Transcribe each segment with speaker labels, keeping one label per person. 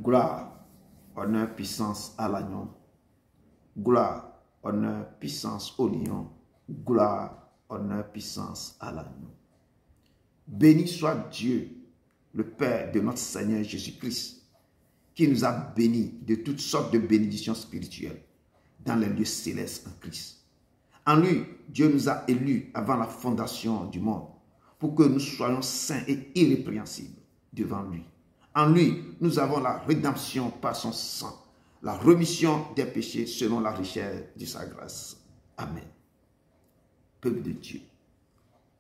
Speaker 1: Gloire, honneur, puissance à l'agneau. Gloire, honneur, puissance au lion. Gloire, honneur, puissance à l'agneau. Béni soit Dieu, le Père de notre Seigneur Jésus-Christ, qui nous a bénis de toutes sortes de bénédictions spirituelles dans les lieux célestes en Christ. En lui, Dieu nous a élus avant la fondation du monde pour que nous soyons saints et irrépréhensibles devant lui. En lui, nous avons la rédemption par son sang, la rémission des péchés selon la richesse de sa grâce. Amen. Peuple de Dieu,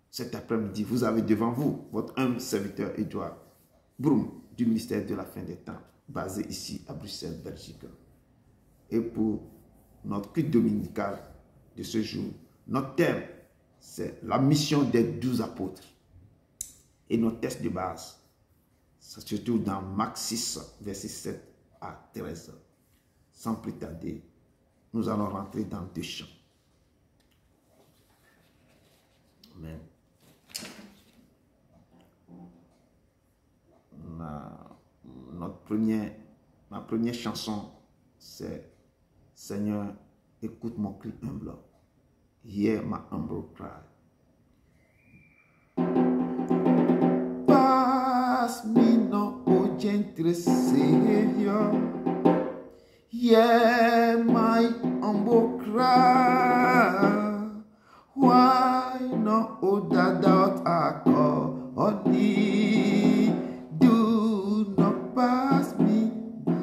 Speaker 1: cet après-midi, vous avez devant vous votre humble serviteur Edouard Broum du ministère de la fin des temps, basé ici à Bruxelles, Belgique. Et pour notre culte dominical de ce jour, notre thème, c'est la mission des 12 apôtres. Et notre texte de base, c'est surtout dans Marc 6, verset 7 à 13. Sans plus tarder, nous allons rentrer dans deux chants. Amen. Ma première chanson, c'est Seigneur, écoute mon cri humble. Hear my humble cry. Pass me no, oh gentle Savior. Hear my humble cry. Why not, oh, that doubt I call on thee? Do not pass me by.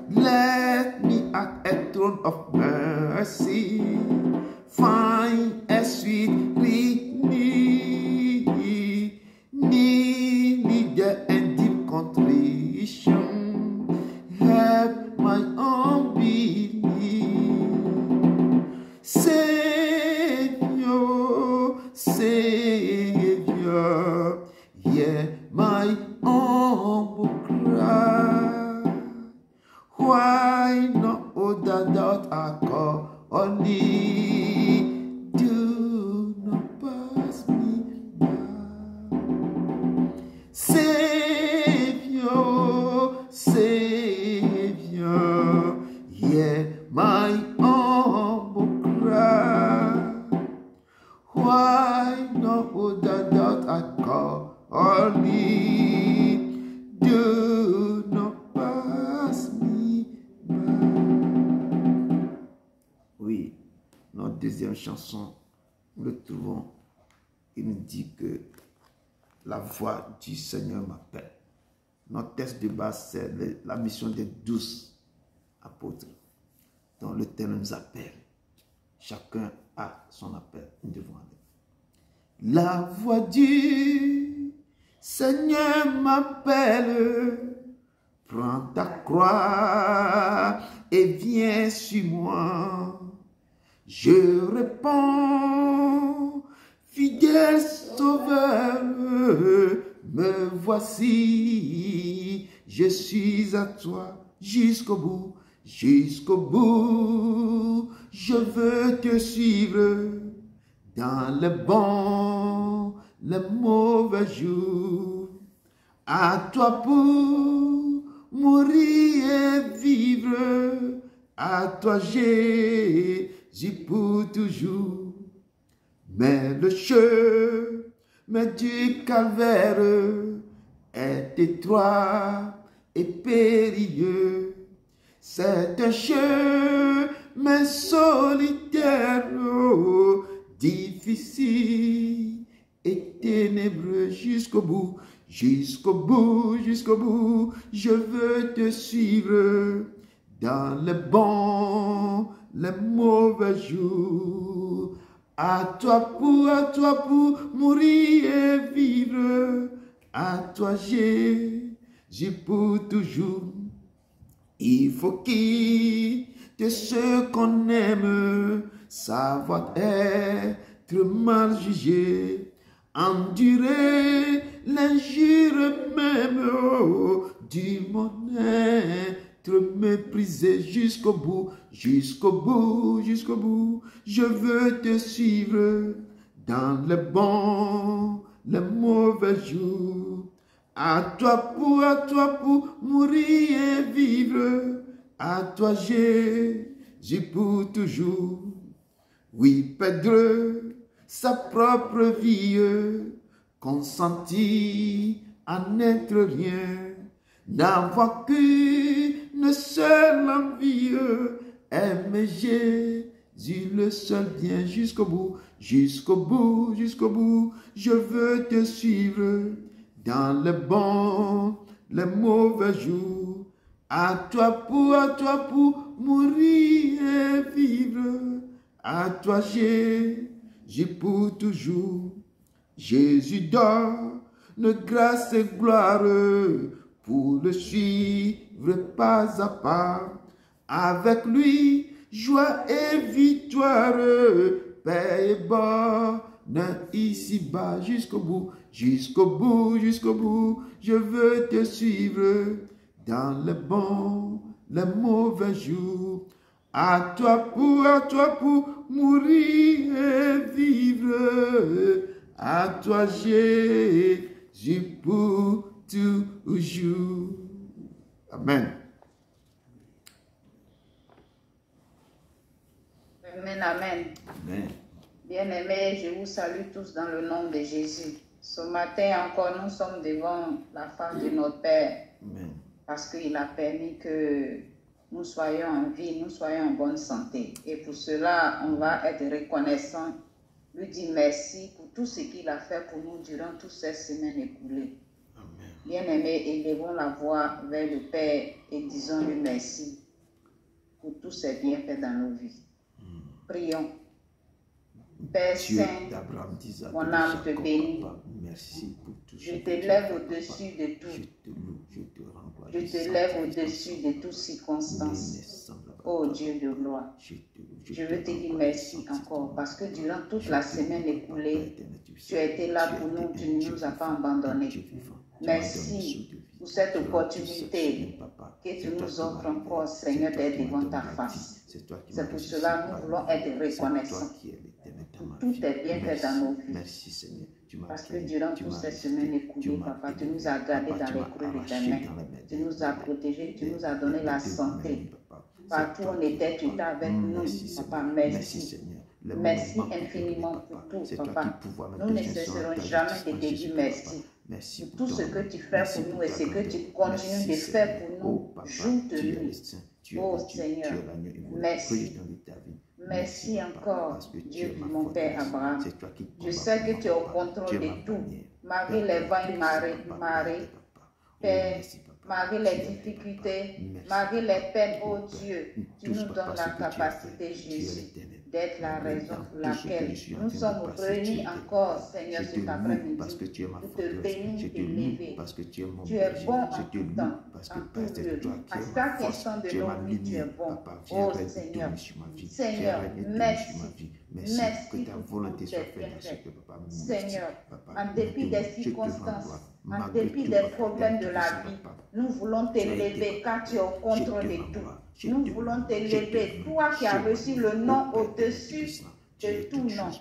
Speaker 1: Let me at a throne of mercy find a sweet relief, nearly there and deep contrition. Help my unbelief. Savior, Savior, hear my humble cry. Why not, oh, that doubt I call on thee? Do not pass me by. Savior, Savior, hear my humble cry. Why not, oh, that doubt I call on thee? Do not pass me by. Oui, notre deuxième chanson, nous le trouvons, il nous dit que la voix du Seigneur m'appelle. Notre texte de base, c'est la mission des 12 apôtres, dont le Ténèbre nous appelle. Chacun a son appel, nous devons aller. La voix du Seigneur m'appelle. Prends ta croix et viens sur moi. Je réponds, fidèle sauveur, me voici. Je suis à toi jusqu'au bout, jusqu'au bout. Je veux te suivre dans les bons, les mauvais jours. À toi pour mourir et vivre, à toi Jésus pour toujours. Mais le chemin du calvaire est étroit et périlleux. C'est un chemin solitaire, oh, difficile et ténébreux jusqu'au bout. Jusqu'au bout, jusqu'au bout, je veux te suivre dans les bons, les mauvais jours. À toi pour mourir et vivre. À toi Jésus pour toujours. Il faut quitter ce qu'on aime, savoir être mal jugé. Endurer l'injure même, oh, du mon être méprisé jusqu'au bout, jusqu'au bout, jusqu'au bout. Je veux te suivre dans les bons, les mauvais jours. À toi pour mourir et vivre. À toi Jésus pour toujours. Oui, perdre sa propre vie, consentir à n'être rien, n'avoir qu'une seule envie, aimer Jésus le seul bien jusqu'au bout, jusqu'au bout, jusqu'au bout. Je veux te suivre dans les bons, les mauvais jours. À toi pour mourir et vivre. À toi Jésus pour toujours. Jésus donne grâce et gloire pour le suivre pas à pas. Avec lui, joie et victoire, paix et bonheur ici-bas jusqu'au bout, jusqu'au bout, jusqu'au bout. Je veux te suivre dans les bons, les mauvais jours. À toi pour mourir et vivre. À toi Jésus pour toujours. Amen.
Speaker 2: Amen, amen.
Speaker 1: Amen.
Speaker 2: Bien-aimés, je vous salue tous dans le nom de Jésus. Ce matin encore, nous sommes devant la face de notre Père.
Speaker 1: Amen.
Speaker 2: Parce qu'il a permis que nous soyons en vie, nous soyons en bonne santé. Et pour cela, on va être reconnaissant, lui dire merci pour tout ce qu'il a fait pour nous durant toutes ces semaines écoulées.
Speaker 1: Amen.
Speaker 2: Bien-aimés, élevons la voix vers le Père et disons-lui merci pour tous ses bienfaits dans nos vies. Prions. Père
Speaker 1: Dieu
Speaker 2: Saint,
Speaker 1: d'Abraham, d'Isaac,
Speaker 2: mon
Speaker 1: de
Speaker 2: âme te
Speaker 1: Jacob,
Speaker 2: bénit.
Speaker 1: Papa, merci pour tout
Speaker 2: Je
Speaker 1: ce
Speaker 2: te
Speaker 1: que tu
Speaker 2: lève
Speaker 1: as fait,
Speaker 2: au-dessus
Speaker 1: Papa.
Speaker 2: de tout.
Speaker 1: Je te loue, je te rends gloire.
Speaker 2: Je te lève au-dessus de toutes circonstances. Ô Dieu de gloire, je veux te dire merci encore parce que durant toute la semaine écoulée, tu as été là pour nous, tu ne nous as pas abandonnés. Merci pour cette opportunité que tu nous offres encore, Seigneur, d'être devant ta face. C'est pour cela que nous voulons être reconnaissants pour tout est bien fait dans nos vies.
Speaker 1: Merci Seigneur.
Speaker 2: Parce que durant toutes ces semaines écoulées, Papa, tu nous as gardés dans les creux de tes mains. Tu nous as protégés, tu nous as donné la santé. Partout où on était, tu étais avec nous, Papa. Merci. Merci infiniment pour tout, Papa. Nous ne cesserons jamais de te dire merci. Pour tout ce que tu fais pour nous et ce que tu continues de faire pour nous, jour de nuit. Oh Seigneur, merci. Merci encore, Dieu, mon Père Abraham. Je sais que tu es au contrôle de tout, malgré les vents et marées, Père, malgré les difficultés, malgré les peines, oh Dieu, tu nous donnes la capacité, Jésus, d'être la raison pour laquelle nous sommes réunis encore, Seigneur, cet après-midi, pour te bénir et t'élever. Tu es bon en tout temps, en tout lieu. À chaque instant de nos vies, tu es bon. Oh Seigneur, Seigneur, merci. Merci pour toutes tes bienfaits. Seigneur, en dépit des circonstances, en dépit des problèmes de la vie, nous voulons t'élever car tu es au contrôle de tout. Nous voulons t'élever, toi qui as reçu le nom au-dessus de tout nom.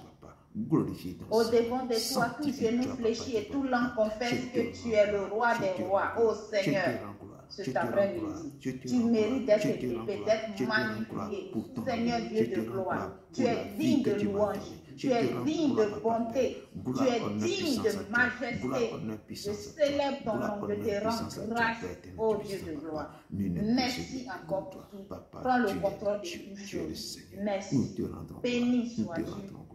Speaker 2: Au-devant de toi, tout genou fléchit et tout langue confesse que tu es le roi des rois, ô Seigneur. Cet après-midi, tu mérites d'être élevé, d'être magnifié. Seigneur Dieu de gloire, tu es digne de louange, tu es digne de bonté, tu es digne de majesté. Je célèbre ton nom, je te rends grâce, ô Dieu de gloire. Merci encore pour tout. Prends le contrôle de toutes choses. Merci. Béni sois-tu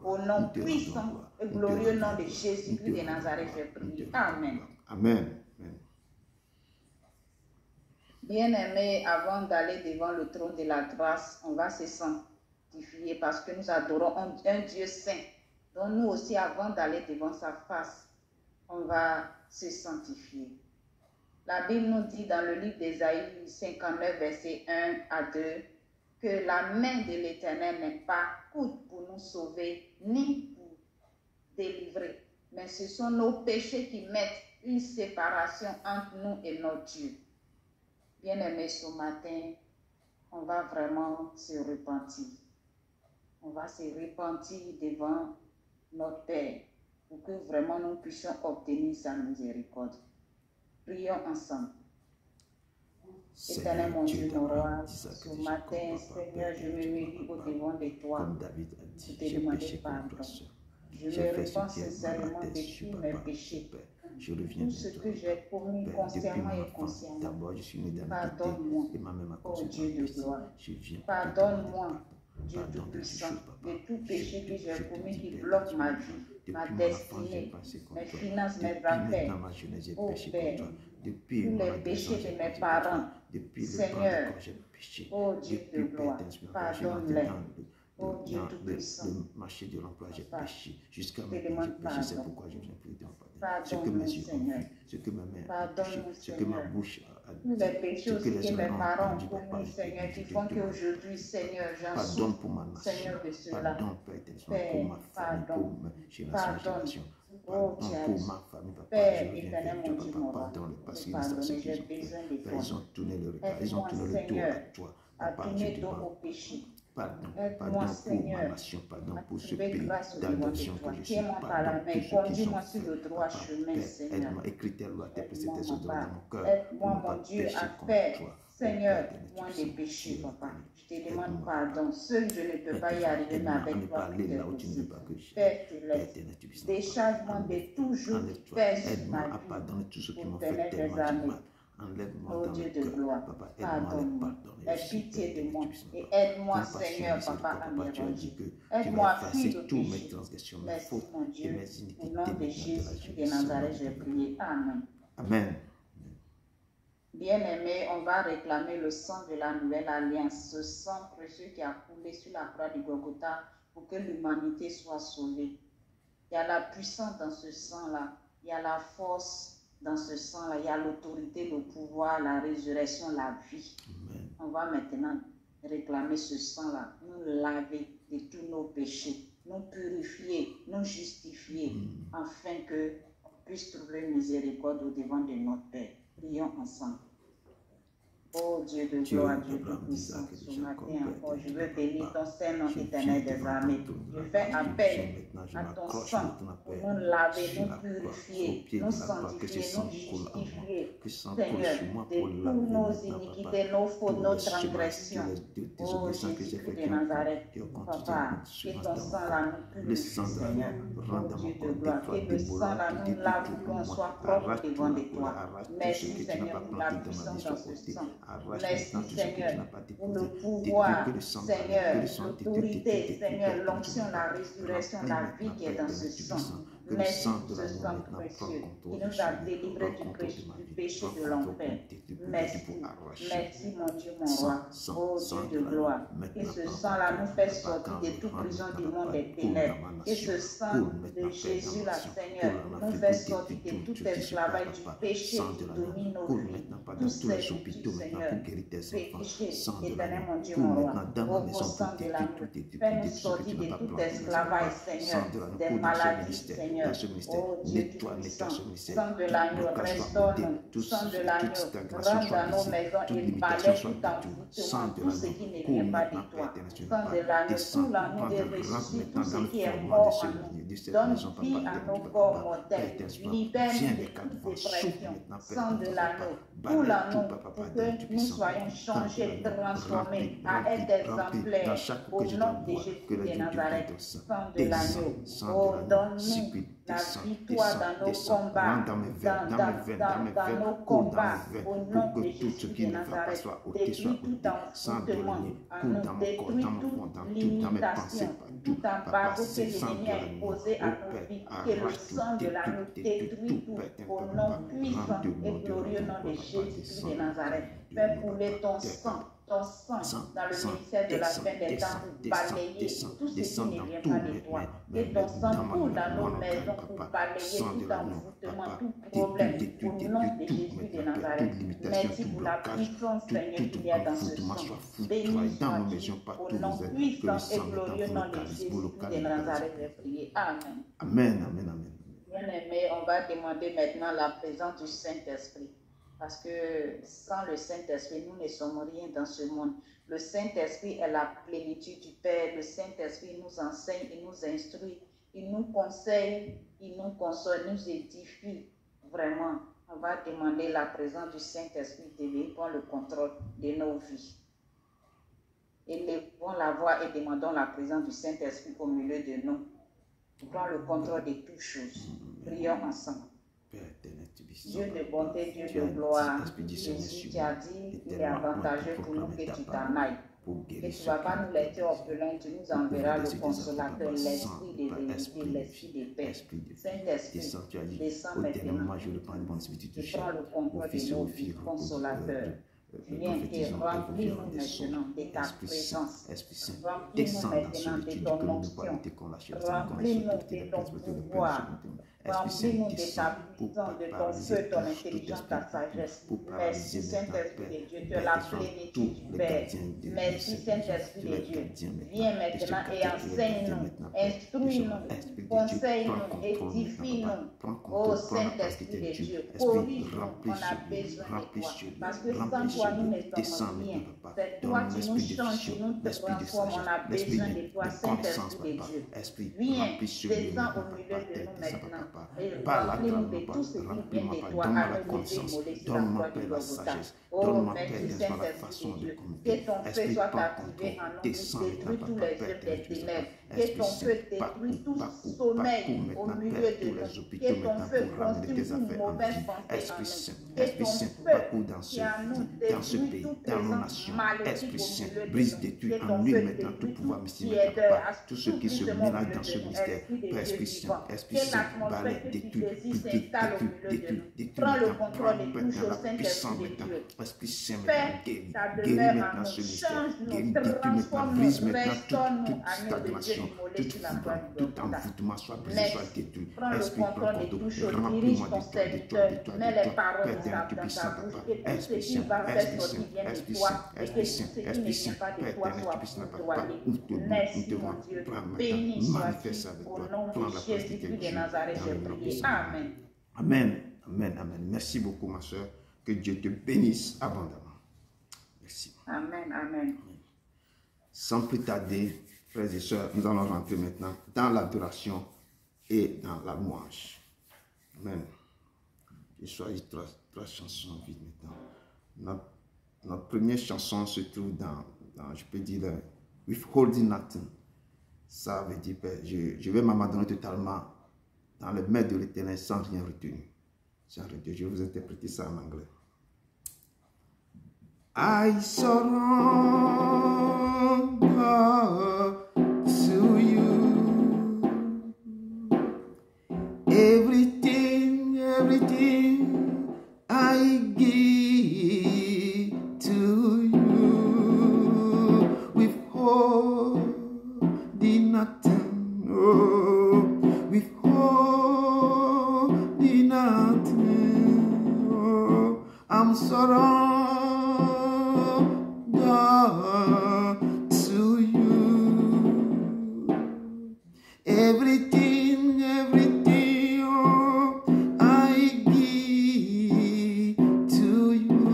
Speaker 2: au nom puissant et glorieux nom de Jésus-Christ de Nazareth, j'ai prié. Amen.
Speaker 1: Amen.
Speaker 2: Bien-aimés, avant d'aller devant le trône de la grâce, on va se sanctifier parce que nous adorons un Dieu saint. Donc nous aussi, avant d'aller devant sa face, on va se sanctifier. La Bible nous dit dans le livre d'Ésaïe 59, versets 1 à 2, que la main de l'Éternel n'est pas courte pour nous sauver, ni pour délivrer. Mais ce sont nos péchés qui mettent une séparation entre nous et notre Dieu. Bien-aimés, ce matin, on va vraiment se repentir. On va se repentir devant notre Père pour que vraiment nous puissions obtenir sa miséricorde. Prions ensemble. Éternel mon Dieu, mon roi, ce matin, Seigneur, je me mets au devant de toi.
Speaker 1: Comme David a dit,
Speaker 2: Je te demande pardon. Je me répands sincèrement de tous mes péchés.
Speaker 1: Je reviens
Speaker 2: Tout ce que j'ai commis consciemment et consciemment.
Speaker 1: D'abord, je suis né dans
Speaker 2: Pardonne-moi,
Speaker 1: et ma mère
Speaker 2: ô Dieu de gloire.
Speaker 1: Je viens.
Speaker 2: Pardonne-moi, Dieu Tout-Puissant, de tout péché que j'ai commis qui bloque ma vie, ma destinée, mes finances, mes affaires. Ô Père, tous les péchés de mes parents, Seigneur, ô Dieu de gloire, pardonne-les. Oh Dieu Tout-Puissant,
Speaker 1: le marché de l'emploi, j'ai péché. Jusqu'à
Speaker 2: maintenant, j'ai péché. C'est
Speaker 1: pourquoi je viens prier ton
Speaker 2: pardon.
Speaker 1: Ce que mes yeux ont vu, ce que ma main a touché, ce que ma bouche a dit,
Speaker 2: les péchés aussi que mes parents ont
Speaker 1: commis,
Speaker 2: commis, Seigneur, qui font qu'aujourd'hui, Seigneur, j'en souffre,
Speaker 1: pour ma nation,
Speaker 2: Seigneur, de cela.
Speaker 1: pardon, Père, pour ma famille, pour ma génération,
Speaker 2: Oh,
Speaker 1: pour ma famille, papa,
Speaker 2: Père,
Speaker 1: je reviens
Speaker 2: éternel,
Speaker 1: vers
Speaker 2: mon
Speaker 1: toi,
Speaker 2: Dieu,
Speaker 1: papa,
Speaker 2: mon roi.
Speaker 1: pardonne-le, parce qu'ils ne
Speaker 2: Pardonne,
Speaker 1: savent ce
Speaker 2: j'ai
Speaker 1: qu'ils ont
Speaker 2: besoin
Speaker 1: fait.
Speaker 2: de
Speaker 1: Père, ils ont tourné le regard, ils ont tourné le dos
Speaker 2: Seigneur,
Speaker 1: à toi,
Speaker 2: à
Speaker 1: papa, je
Speaker 2: tourner
Speaker 1: te
Speaker 2: dos au
Speaker 1: demande
Speaker 2: péché.
Speaker 1: pardon,
Speaker 2: Aide-moi,
Speaker 1: pardon pour ma
Speaker 2: Seigneur,
Speaker 1: nation, pardon
Speaker 2: à
Speaker 1: pour ce
Speaker 2: trouver
Speaker 1: pays
Speaker 2: grâce au devant de
Speaker 1: d'adoption
Speaker 2: toi.
Speaker 1: que je suis,
Speaker 2: Tiens-moi par la
Speaker 1: pardon
Speaker 2: main,
Speaker 1: pour ceux qui sont
Speaker 2: conduis-moi sur le droit
Speaker 1: Papa,
Speaker 2: chemin,
Speaker 1: Père,
Speaker 2: Seigneur.
Speaker 1: aide-moi, écris tes lois, tes préceptes, tes ordres dans mon cœur.
Speaker 2: Aide-moi, mon Dieu, à faire, Seigneur, moins de péchés, Papa. Je te demande pardon. Seul, je ne peux pas y arriver, mais avec toi, tout est possible. Père, te laisse. Décharge-moi de toujours faire sur ma
Speaker 1: Aide-moi à pardonner tous ceux qui m'ont fait
Speaker 2: vie.
Speaker 1: tellement de mal. Enlève-moi
Speaker 2: Oh
Speaker 1: dans
Speaker 2: Dieu
Speaker 1: le
Speaker 2: de
Speaker 1: cœur.
Speaker 2: gloire,
Speaker 1: Papa, aide-moi à les
Speaker 2: pardonne-moi.
Speaker 1: pardonner.
Speaker 2: Aie pitié de moi et
Speaker 1: Compassion,
Speaker 2: aide-moi, Seigneur, Papa, à
Speaker 1: Papa, tu as dit
Speaker 2: m'évanger.
Speaker 1: que tu
Speaker 2: Aide-moi
Speaker 1: vas
Speaker 2: à fuir
Speaker 1: effacer
Speaker 2: le
Speaker 1: tous mes
Speaker 2: péché.
Speaker 1: transgressions, mes
Speaker 2: Merci,
Speaker 1: fautes
Speaker 2: mon
Speaker 1: et
Speaker 2: Dieu.
Speaker 1: mes
Speaker 2: Au
Speaker 1: iniquités.
Speaker 2: nom de Jésus de Nazareth, j'ai prié. Amen.
Speaker 1: Amen.
Speaker 2: Bien-aimés, on va réclamer le sang de la nouvelle alliance, ce sang précieux qui a coulé sur la croix du Golgotha pour que l'humanité soit sauvée. Il y a la puissance dans ce sang-là, il y a la force dans ce sang-là, il y a l'autorité, le pouvoir, la résurrection, la vie.
Speaker 1: Amen.
Speaker 2: On va maintenant réclamer ce sang-là, nous laver de tous nos péchés, nous purifier, nous justifier, afin qu'on puisse trouver miséricorde au devant de notre Père. Prions ensemble. Oh Dieu de gloire, Dieu tout-puissant, ce matin encore, je veux bénir ton Saint-Nom éternel des armées. Je fais appel à ton sang pour nous laver, nous purifier, nous sanctifier, nous justifier, Seigneur, de toutes nos iniquités, nos fautes, nos transgressions. Oh Jésus-Christ de Nazareth, Papa, que ton sang là nous purifie, Seigneur. Oh Dieu de gloire, que le sang là nous lave, qu'on soit propre devant de toi. Merci Seigneur pour la puissance dans ce sang. Merci Seigneur pour le pouvoir, Seigneur, l'autorité, Seigneur, l'onction, la résurrection, la vie qui est dans ce sang. Merci pour ce sang précieux qui nous a délivrés du péché de l'enfer. Merci, merci mon Dieu, mon roi, oh Dieu de gloire. Que ce sang-là nous fait sortir de toute prison du monde des ténèbres. Que ce sang de Jésus, là, Seigneur, nous fait sortir de tout esclavage du péché qui domine nos vies. Tous ces hôpitaux, Seigneur, péché, éternel mon Dieu, mon roi, au sang de l'amour, fais-nous sortir de tout esclavage, Seigneur, des maladies, Seigneur. Oh Dieu tout-puissant, sang de l'agneau, restaure-nous, sang de l'agneau, rentre dans nos maisons et balaie tout envoûtement, tout ce qui ne vient pas de toi. Sang de l'agneau, tout l'agneau de ressuscite, tout ce qui est mort en nous. Donne vie à nos corps mortels, libère-nous de toute dépression. Sang de l'agneau, tout l'agneau, pour que nous soyons changés, transformés, à être exemplaires au nom de Jésus de Nazareth. Sang de l'agneau, oh, donne-nous la victoire dans nos combats, dans nos combats, au nom de Jésus de Nazareth. Détruis tout envoûtement, détruis toute limitation, tout embargo que l'ennemi a imposé à nos vies, que le sang de l'agneau détruit tout, au nom puissant et glorieux nom de Jésus de Nazareth. Fais couler ton sang dans le ministère de la fin des temps pour balayer tout ce qui ne vient pas de toi. Que ton sang coule dans nos maisons pour balayer tout envoûtement, tout problème au nom de Jésus de Nazareth. Merci pour la puissance, Seigneur, qu'il y a dans ce sang. Béni sois-tu au nom puissant et glorieux nom de Jésus de Nazareth. J'ai prié. Amen.
Speaker 1: Amen, amen, amen.
Speaker 2: Bien-aimés, on va demander maintenant la présence du Saint-Esprit. Parce que sans le Saint-Esprit, nous ne sommes rien dans ce monde. Le Saint-Esprit est la plénitude du Père. Le Saint-Esprit nous enseigne, il nous instruit, il nous conseille, il nous console, il nous édifie vraiment On va demander la présence du Saint-Esprit de prendre le contrôle de nos vies. Élevons la voix et demandons la présence du Saint-Esprit au milieu de nous. Prends le contrôle de toutes choses. Prions ensemble. Dieu de bonté, Dieu de gloire, Jésus, tu as dit, il est avantageux pour nous que tu t'en ailles. Que tu ne vas pas nous laisser orphelins, tu nous enverras le consolateur, l'esprit de vérité, l'esprit de paix. Saint-Esprit, descends maintenant. Tu prends le contrôle de nos vies, consolateur. Viens et remplis-nous maintenant de ta présence. Remplis-nous maintenant de ton onction. Remplis-nous de ton pouvoir. Remplis-nous de ta puissance, de ton feu, ton intelligence, ta sagesse. Merci Saint-Esprit de Dieu, tu es la plénitude du Père. Merci Saint-Esprit de Dieu. Viens maintenant et enseigne-nous, instruis-nous, conseille-nous, édifie-nous. Oh Saint-Esprit de Dieu, corrige-nous, on a besoin de toi. Parce que sans toi, nous ne sommes rien. C'est toi qui nous changes, qui nous transforme, on a besoin de toi, Saint-Esprit de Dieu. Viens, descends au milieu de nous maintenant. Et remplis-nous de tout ce qui vient de toi à nous lever, sur la croix de Golgotha. Oh, merci Saint-Esprit de Dieu. Que ton feu soit activé en nous, détruis tous les œuvres des ténèbres. Que ton feu détruise tout sommeil au milieu de nous. Que ton feu consume toute mauvaise pensée en nous. Que ton feu qui en nous détruise toute présence maléfique au milieu de nous.
Speaker 1: Brise, détruis en lui maintenant tout pouvoir mystique, tout ce qui se mélange dans ce mystère. Esprit Saint, balaye, détruis,
Speaker 2: prends le contrôle de tout chose, Saint-Esprit de Dieu.
Speaker 1: Esprit Saint,
Speaker 2: Fais ta demeure en nous, change-nous, transforme-nous, restaure-nous, agneau de Dieu immolé sur la croix du Golgotha. Merci, prends le contrôle de tout chose, dirige ton serviteur, mets les paroles dans ta bouche, que tout ce qui va faire sortir vienne de toi, et que tout ce qui ne vient pas de toi soit foudroyé. Merci mon Dieu, béni sois-tu, au nom de Jésus-Christ de Nazareth, j'ai prié. Amen.
Speaker 1: Amen, amen, amen. Merci beaucoup ma soeur, que Dieu te bénisse abondamment. Merci.
Speaker 2: Amen, amen.
Speaker 1: Sans plus tarder, frères et sœurs, nous allons rentrer maintenant dans l'adoration et dans la louange. Amen. J'ai choisi trois chansons vides maintenant. Notre première chanson se trouve dans je peux dire, Withholding Nothing. Ça veut dire, je vais m'abandonner totalement dans le maître de l'Éternel sans rien retenir. Sans retenir. Je vais vous interpréter ça en anglais. I surrender to you. Everything I give to you. Withholding nothing. Oh, withholding nothing. Oh, I'm surrounded to you. Everything, oh, I give to you.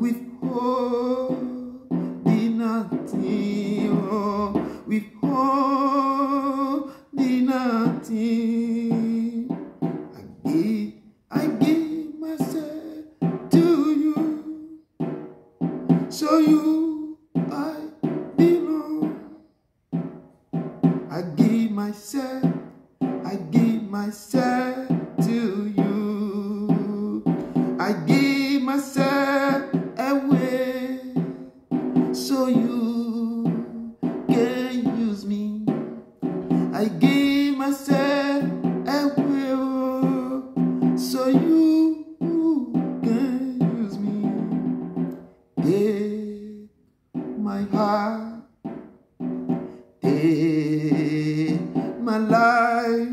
Speaker 1: Withholding nothing, oh, withholding nothing. I give myself to you. So you, I belong. I give myself to you. I give myself away, so you can use me. I give myself away, oh, so you can use me. Take my heart, take my life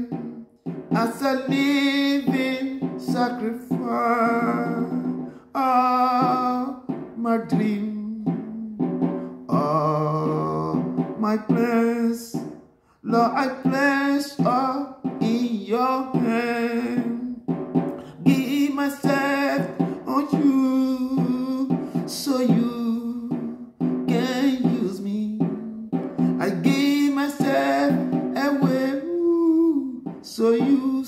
Speaker 1: as a living sacrifice. All my dream, all my plans, Lord, I place all in your hand. Give myself on you, so you can use me. I give myself away, so you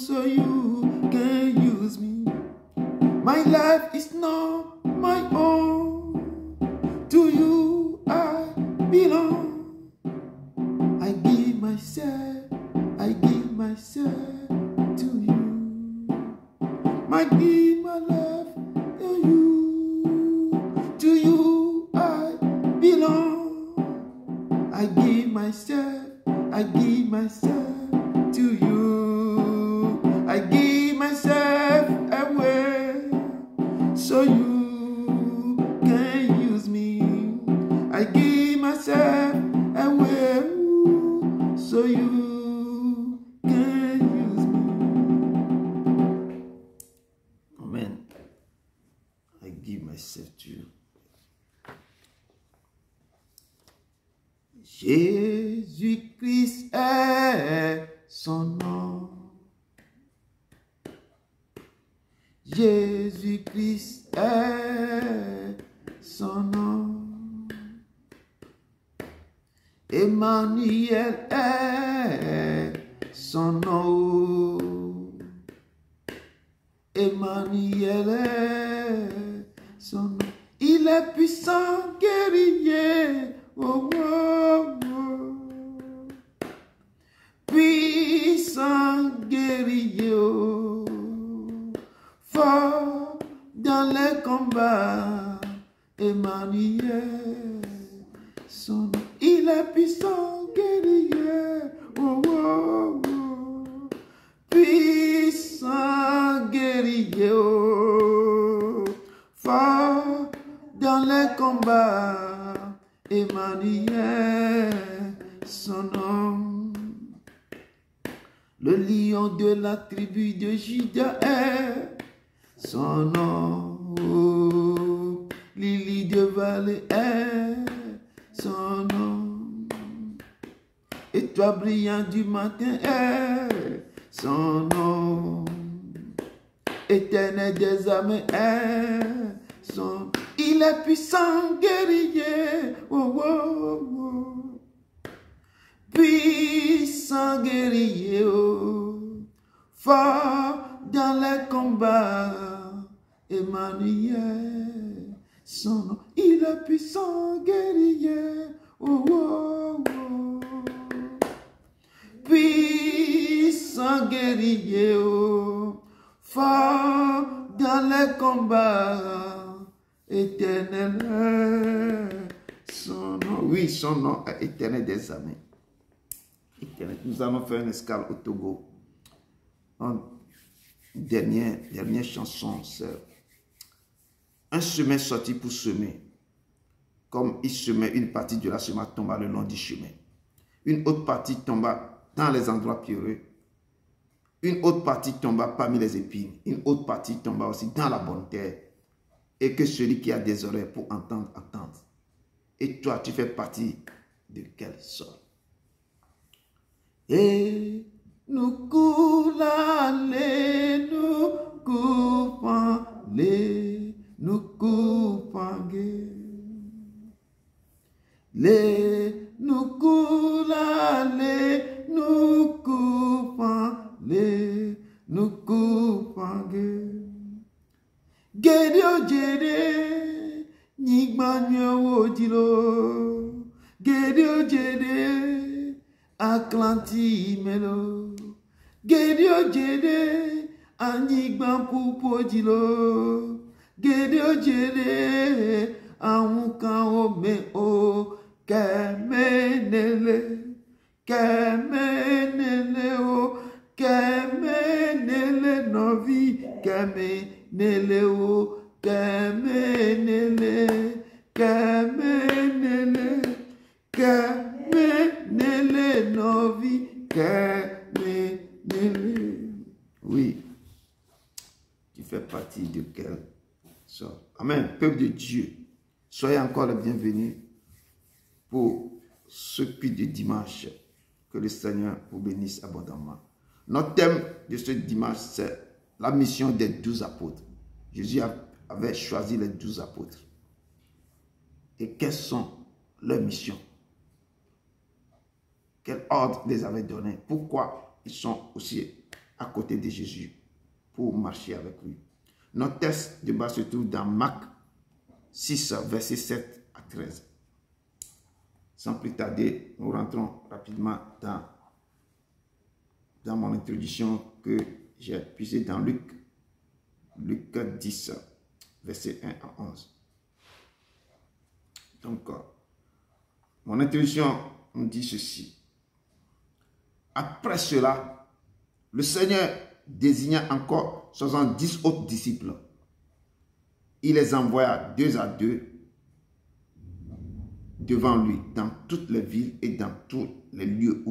Speaker 1: can use me. My life is not my own. To you I belong. I give myself to you. I give my life to you. To you I belong. I give myself to you. I give myself away so you can use me. I give myself away so you can use me. Amen. I give myself to you. Jésus-Christ est son nom. Jésus-Christ est son nom. Emmanuel est son nom. Emmanuel est son nom. Il est puissant guerrier. Oh, oh, oh. Puissant guerrier, oh. Fort dans les combats, Emmanuel, son nom. Il est puissant guerrier, oh, oh, oh. Puissant guerrier, oh. Fort dans les combats, Emmanuel, son nom. Le lion de la tribu de Juda est son nom. Oh, Lily de vallée est son nom. Étoile brillant du matin est son nom. Éternel des armées est son nom. Il est puissant guerrier, oh, oh, oh. Puissant guerrier, oh. Fort dans les combats, Emmanuel, son nom. Il est puissant guerrier, oh, oh, oh. Puissant guerrier, oh. Fort dans les combats, Éternel, son nom. Oui, son nom est Éternel des armées. Éternel. Nous allons faire une escale au Togo. Dernière chanson, c'est un chemin sorti pour semer. Comme il semait, une partie de la semence tomba le long du chemin. Une autre partie tomba dans les endroits pierreux. Une autre partie tomba parmi les épines. Une autre partie tomba aussi dans la bonne terre. Et que celui qui a des oreilles pour entendre, entende. Et toi, tu fais partie de quel sol? Et nous coulons, nous coupons, nous coupons, nous coulons, nous coupons, nous coupons. Gedio jede, nigbanyo odilo. Gedio jede, Atlanti melo. Gedio jede, anigban pupo dilo. Gedio jede, amukan ome o. Kemenele o. Kemenele novi, kemenele o. Kemenele, kemenele, kemenele novi, kemenele. Oui, tu fais partie de quel sort? Amen. Peuple de Dieu, soyez encore les bienvenus pour ce culte de dimanche. Que le Seigneur vous bénisse abondamment. Notre thème de ce dimanche, c'est la mission des 12 apôtres. Jésus avait choisi les 12 apôtres. Et quelles sont leurs missions? Quel ordre les avait donné? Pourquoi ils sont aussi à côté de Jésus pour marcher avec lui? Notre texte de base se trouve dans Marc 6, verset 7 à 13. Sans plus tarder, nous rentrons rapidement dans mon introduction que j'ai puisée dans Luc 10, verset 1 à 11. Donc, mon introduction nous dit ceci. Après cela, le Seigneur désigna encore 70 autres disciples. Il les envoya 2 à 2 devant lui dans toutes les villes et dans tous les lieux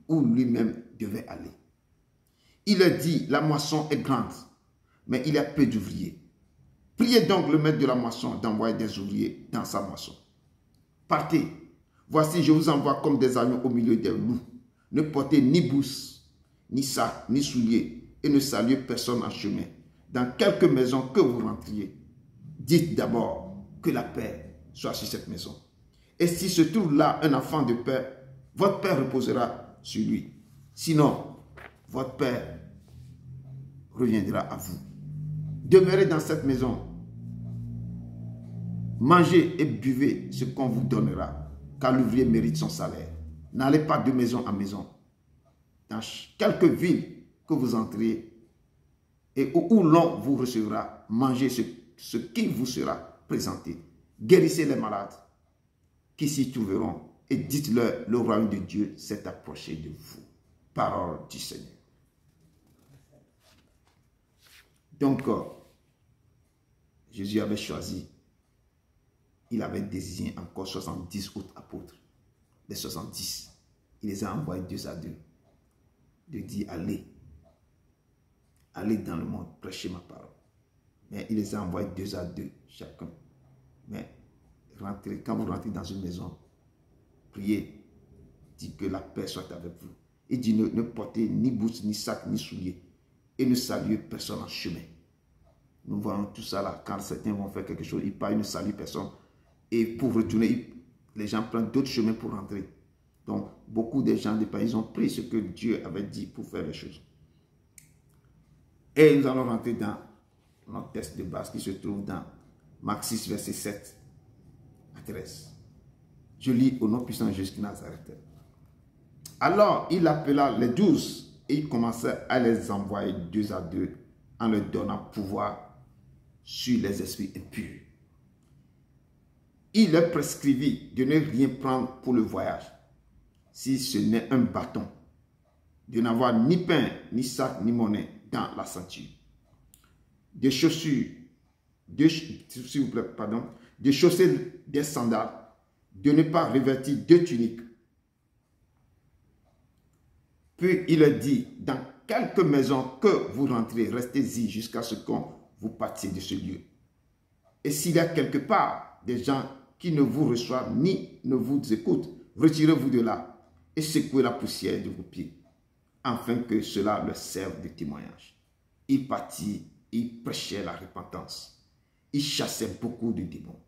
Speaker 1: où lui-même devait aller. Il leur dit, la moisson est grande, mais il y a peu d'ouvriers. Priez donc le maître de la moisson d'envoyer des ouvriers dans sa moisson. Partez, voici je vous envoie comme des agneaux au milieu des loups. Ne portez ni bourse, ni sac, ni souliers, et ne saluez personne en chemin. Dans quelque maison que vous rentriez, dites d'abord que la paix soit sur cette maison. Et si se trouve là un enfant de paix, votre Père reposera sur lui. Sinon, votre Père reviendra à vous. Demeurez dans cette maison. Mangez et buvez ce qu'on vous donnera, car l'ouvrier mérite son salaire. N'allez pas de maison en maison. Dans quelque ville que vous entrez et où l'on vous recevra, mangez ce qui vous sera présenté. Guérissez les malades qui s'y trouveront et dites-leur, le royaume de Dieu s'est approché de vous. Parole du Seigneur. Donc, Jésus avait choisi, il avait désigné encore 70 autres apôtres. Les 70, il les a envoyés 2 à 2. De dire, allez dans le monde, prêchez ma parole. Mais il les a envoyés 2 à 2, chacun. Mais quand vous rentrez dans une maison, priez, dites que la paix soit avec vous. Il dit, ne portez ni bourse, ni sac, ni souliers, et ne saluez personne en chemin. Nous voyons tout ça là, quand certains vont faire quelque chose, ils partent, ils ne saluent personne. Et pour retourner, les gens prennent d'autres chemins pour rentrer. Donc, beaucoup de gens des pays ont pris ce que Dieu avait dit pour faire les choses. Et nous allons rentrer dans notre texte de base qui se trouve dans Marc 6, verset 7 à 13. Je lis au nom puissant de Jésus de Nazareth. Alors, il appela les 12 et il commençait à les envoyer 2 à 2 en leur donnant pouvoir sur les esprits impurs. Il leur prescrivit de ne rien prendre pour le voyage, si ce n'est un bâton, de n'avoir ni pain, ni sac, ni monnaie dans la ceinture, des chaussures, s'il vous plaît, pardon, de chausser des sandales, de ne pas revêtir 2 tuniques. Puis il leur dit, dans quelque maison que vous rentrez, restez-y jusqu'à ce qu'on vous partiez de ce lieu. Et s'il y a quelque part des gens qui ne vous reçoivent ni ne vous écoutent, retirez-vous de là et secouez la poussière de vos pieds, afin que cela leur serve de témoignage. Il partit, il prêchait la repentance. Il chassait beaucoup de démons.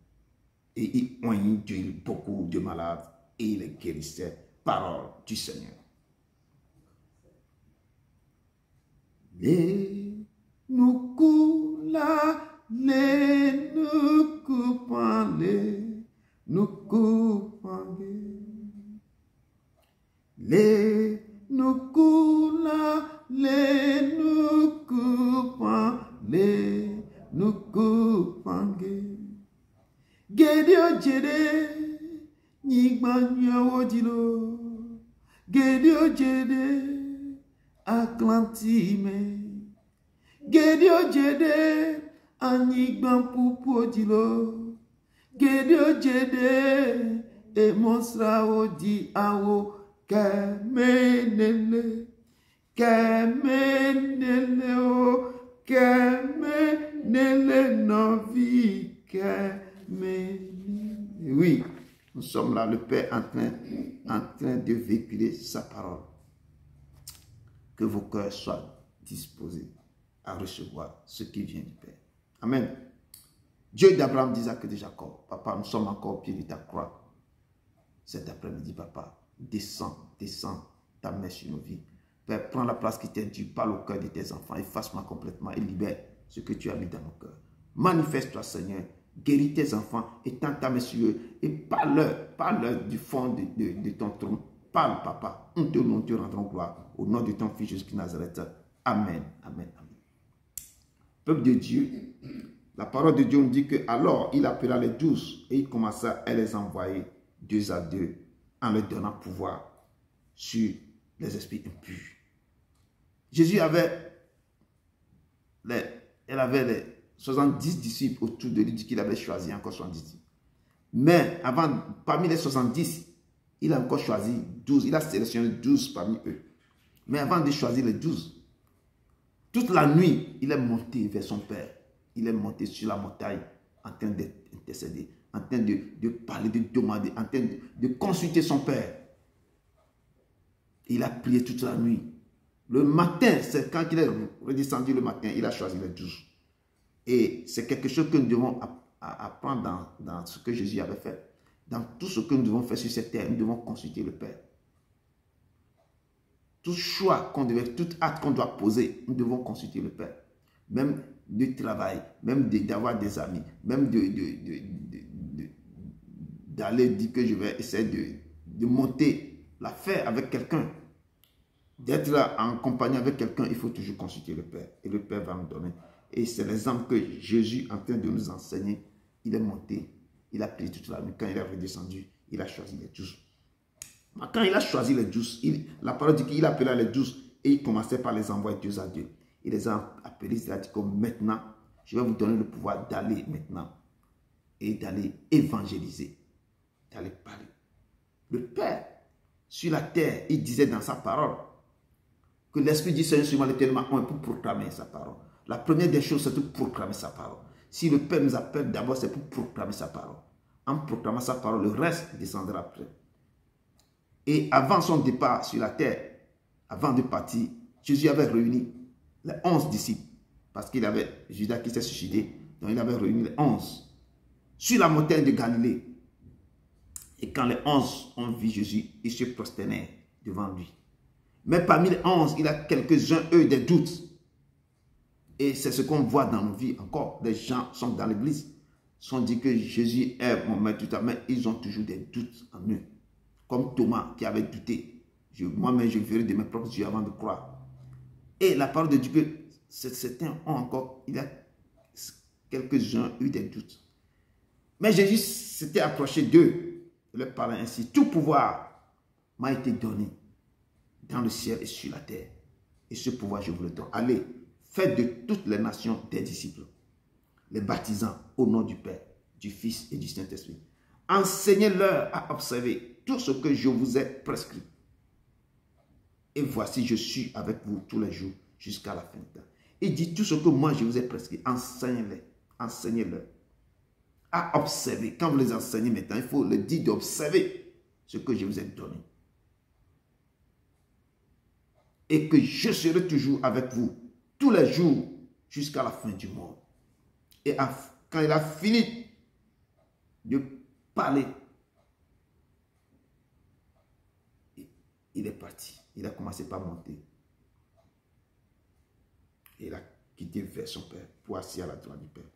Speaker 1: Et il oignait beaucoup de malades et il les guérissait. Parole du Seigneur. Les nous coula, les nous coupant, les nous coupant, les nous coula, les nous coupant, les nous coupant. Gedio jede, nyigbanyo odilo, Gedio jede, Atlantime, Gedio jede, Anyigban pupo odilo, Gedio jede, e monstra odi awo, Kemenele o, Kemenele novi, Oui, nous sommes là, le Père en train de véhiculer sa parole. Que vos cœurs soient disposés à recevoir ce qui vient du Père. Amen. Dieu d'Abraham, d'Isaac et de Jacob. Papa, nous sommes encore au pied de ta croix. Cet après-midi, papa, descends ta main sur nos vies. Père, prends la place qui t'est due, parle au cœur de tes enfants, efface-moi complètement et libère ce que tu as mis dans mon cœur. Manifeste-toi, Seigneur. Guéris tes enfants et tends ta main sur eux et parle-leur du fond de ton trône. Parle, Papa. Nous te rendrons gloire au nom de ton Fils Jésus-Christ de Nazareth. Amen. Amen. Amen. Peuple de Dieu, la parole de Dieu nous dit que alors il appela les 12 et il commença à les envoyer 2 à 2 en leur donnant pouvoir sur les esprits impurs. Jésus avait les 70 disciples autour de lui, dit qu'il avait choisi encore 70. Mais parmi les 70, il a encore choisi 12. Il a sélectionné 12 parmi eux. Mais avant de choisir les 12, toute la nuit, il est monté vers son Père. Il est monté sur la montagne en train d'intercéder, en train de parler, de demander, en train de consulter son Père. Il a prié toute la nuit. Le matin, c'est quand il est redescendu le matin, il a choisi les 12. Et c'est quelque chose que nous devons apprendre dans ce que Jésus avait fait. Dans tout ce que nous devons faire sur cette terre, nous devons consulter le Père. Tout choix tout acte qu'on doit poser, nous devons consulter le Père. Même du travail, même d'avoir des amis, même d'aller dire que je vais essayer de monter l'affaire avec quelqu'un. D'être là en compagnie avec quelqu'un, il faut toujours consulter le Père. Et le Père va nous donner. Et c'est l'exemple que Jésus, en train de nous enseigner, il est monté, il a prié toute la nuit. Quand il est redescendu, il a choisi les 12. Quand il a choisi les 12, la parole dit qu'il appela les 12 et il commençait par les envoyer 2 à 2. Il les a appelés, il a dit comme maintenant, je vais vous donner le pouvoir d'aller maintenant et d'aller évangéliser, d'aller parler. Le Père, sur la terre, il disait dans sa parole que l'Esprit du Seigneur sur moi est tellement un pour proclamer sa parole. La première des choses, c'est de proclamer sa parole. Si le Père nous appelle d'abord, c'est pour proclamer sa parole. En proclamant sa parole, le reste descendra après. Et avant son départ sur la terre, avant de partir, Jésus avait réuni les 11 disciples. Parce qu'il avait Judas qui s'est suicidé. Donc il avait réuni les 11 sur la montagne de Galilée. Et quand les 11 ont vu Jésus, ils se prosternaient devant lui. Mais parmi les 11, il y a quelques-uns, eux, des doutes. Et c'est ce qu'on voit dans nos vies encore. Les gens sont dans l'église, sont dit que Jésus est mon maître, mais ils ont toujours des doutes en eux. Comme Thomas qui avait douté. Moi-même, je verrai de mes propres yeux avant de croire. Et la parole de Dieu, que certains ont encore, il y a quelques-uns eu des doutes. Mais Jésus s'était approché d'eux, leur parlant ainsi. Tout pouvoir m'a été donné dans le ciel et sur la terre. Et ce pouvoir, je vous le donne. Allez, faites de toutes les nations des disciples, les baptisant au nom du Père, du Fils et du Saint-Esprit. Enseignez-leur à observer tout ce que je vous ai prescrit. Et voici, je suis avec vous tous les jours jusqu'à la fin du temps. Il dit tout ce que moi je vous ai prescrit, enseignez-les, enseignez-leur à observer. Quand vous les enseignez maintenant, il faut leur dire d'observer ce que je vous ai donné. Et que je serai toujours avec vous tous les jours jusqu'à la fin du monde. Et quand il a fini de parler, il est parti. Il a commencé par monter. Et il a quitté vers son Père pour assis à la droite du Père.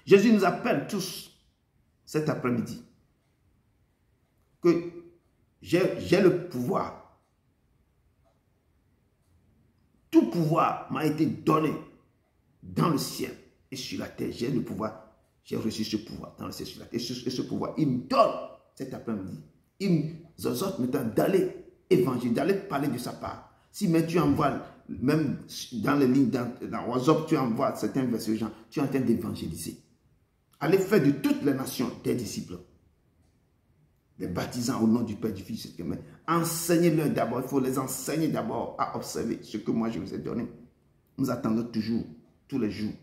Speaker 1: Jésus nous appelle tous cet après-midi que j'ai le pouvoir. Tout pouvoir m'a été donné dans le ciel et sur la terre. J'ai le pouvoir, j'ai reçu ce pouvoir dans le ciel et sur la terre. Et ce pouvoir, il me donne cet après-midi. Il me exhorte maintenant d'aller évangéliser, d'aller parler de sa part. Si mais tu envoies, même dans les lignes, dans WhatsApp, tu envoies certains versets aux gens, tu es en train d'évangéliser. Allez faire de toutes les nations des disciples. Les baptisants au nom du Père, du Fils et du Saint-Esprit. Enseignez-leur d'abord. Il faut les enseigner d'abord à observer ce que moi je vous ai donné. Nous attendons toujours, tous les jours,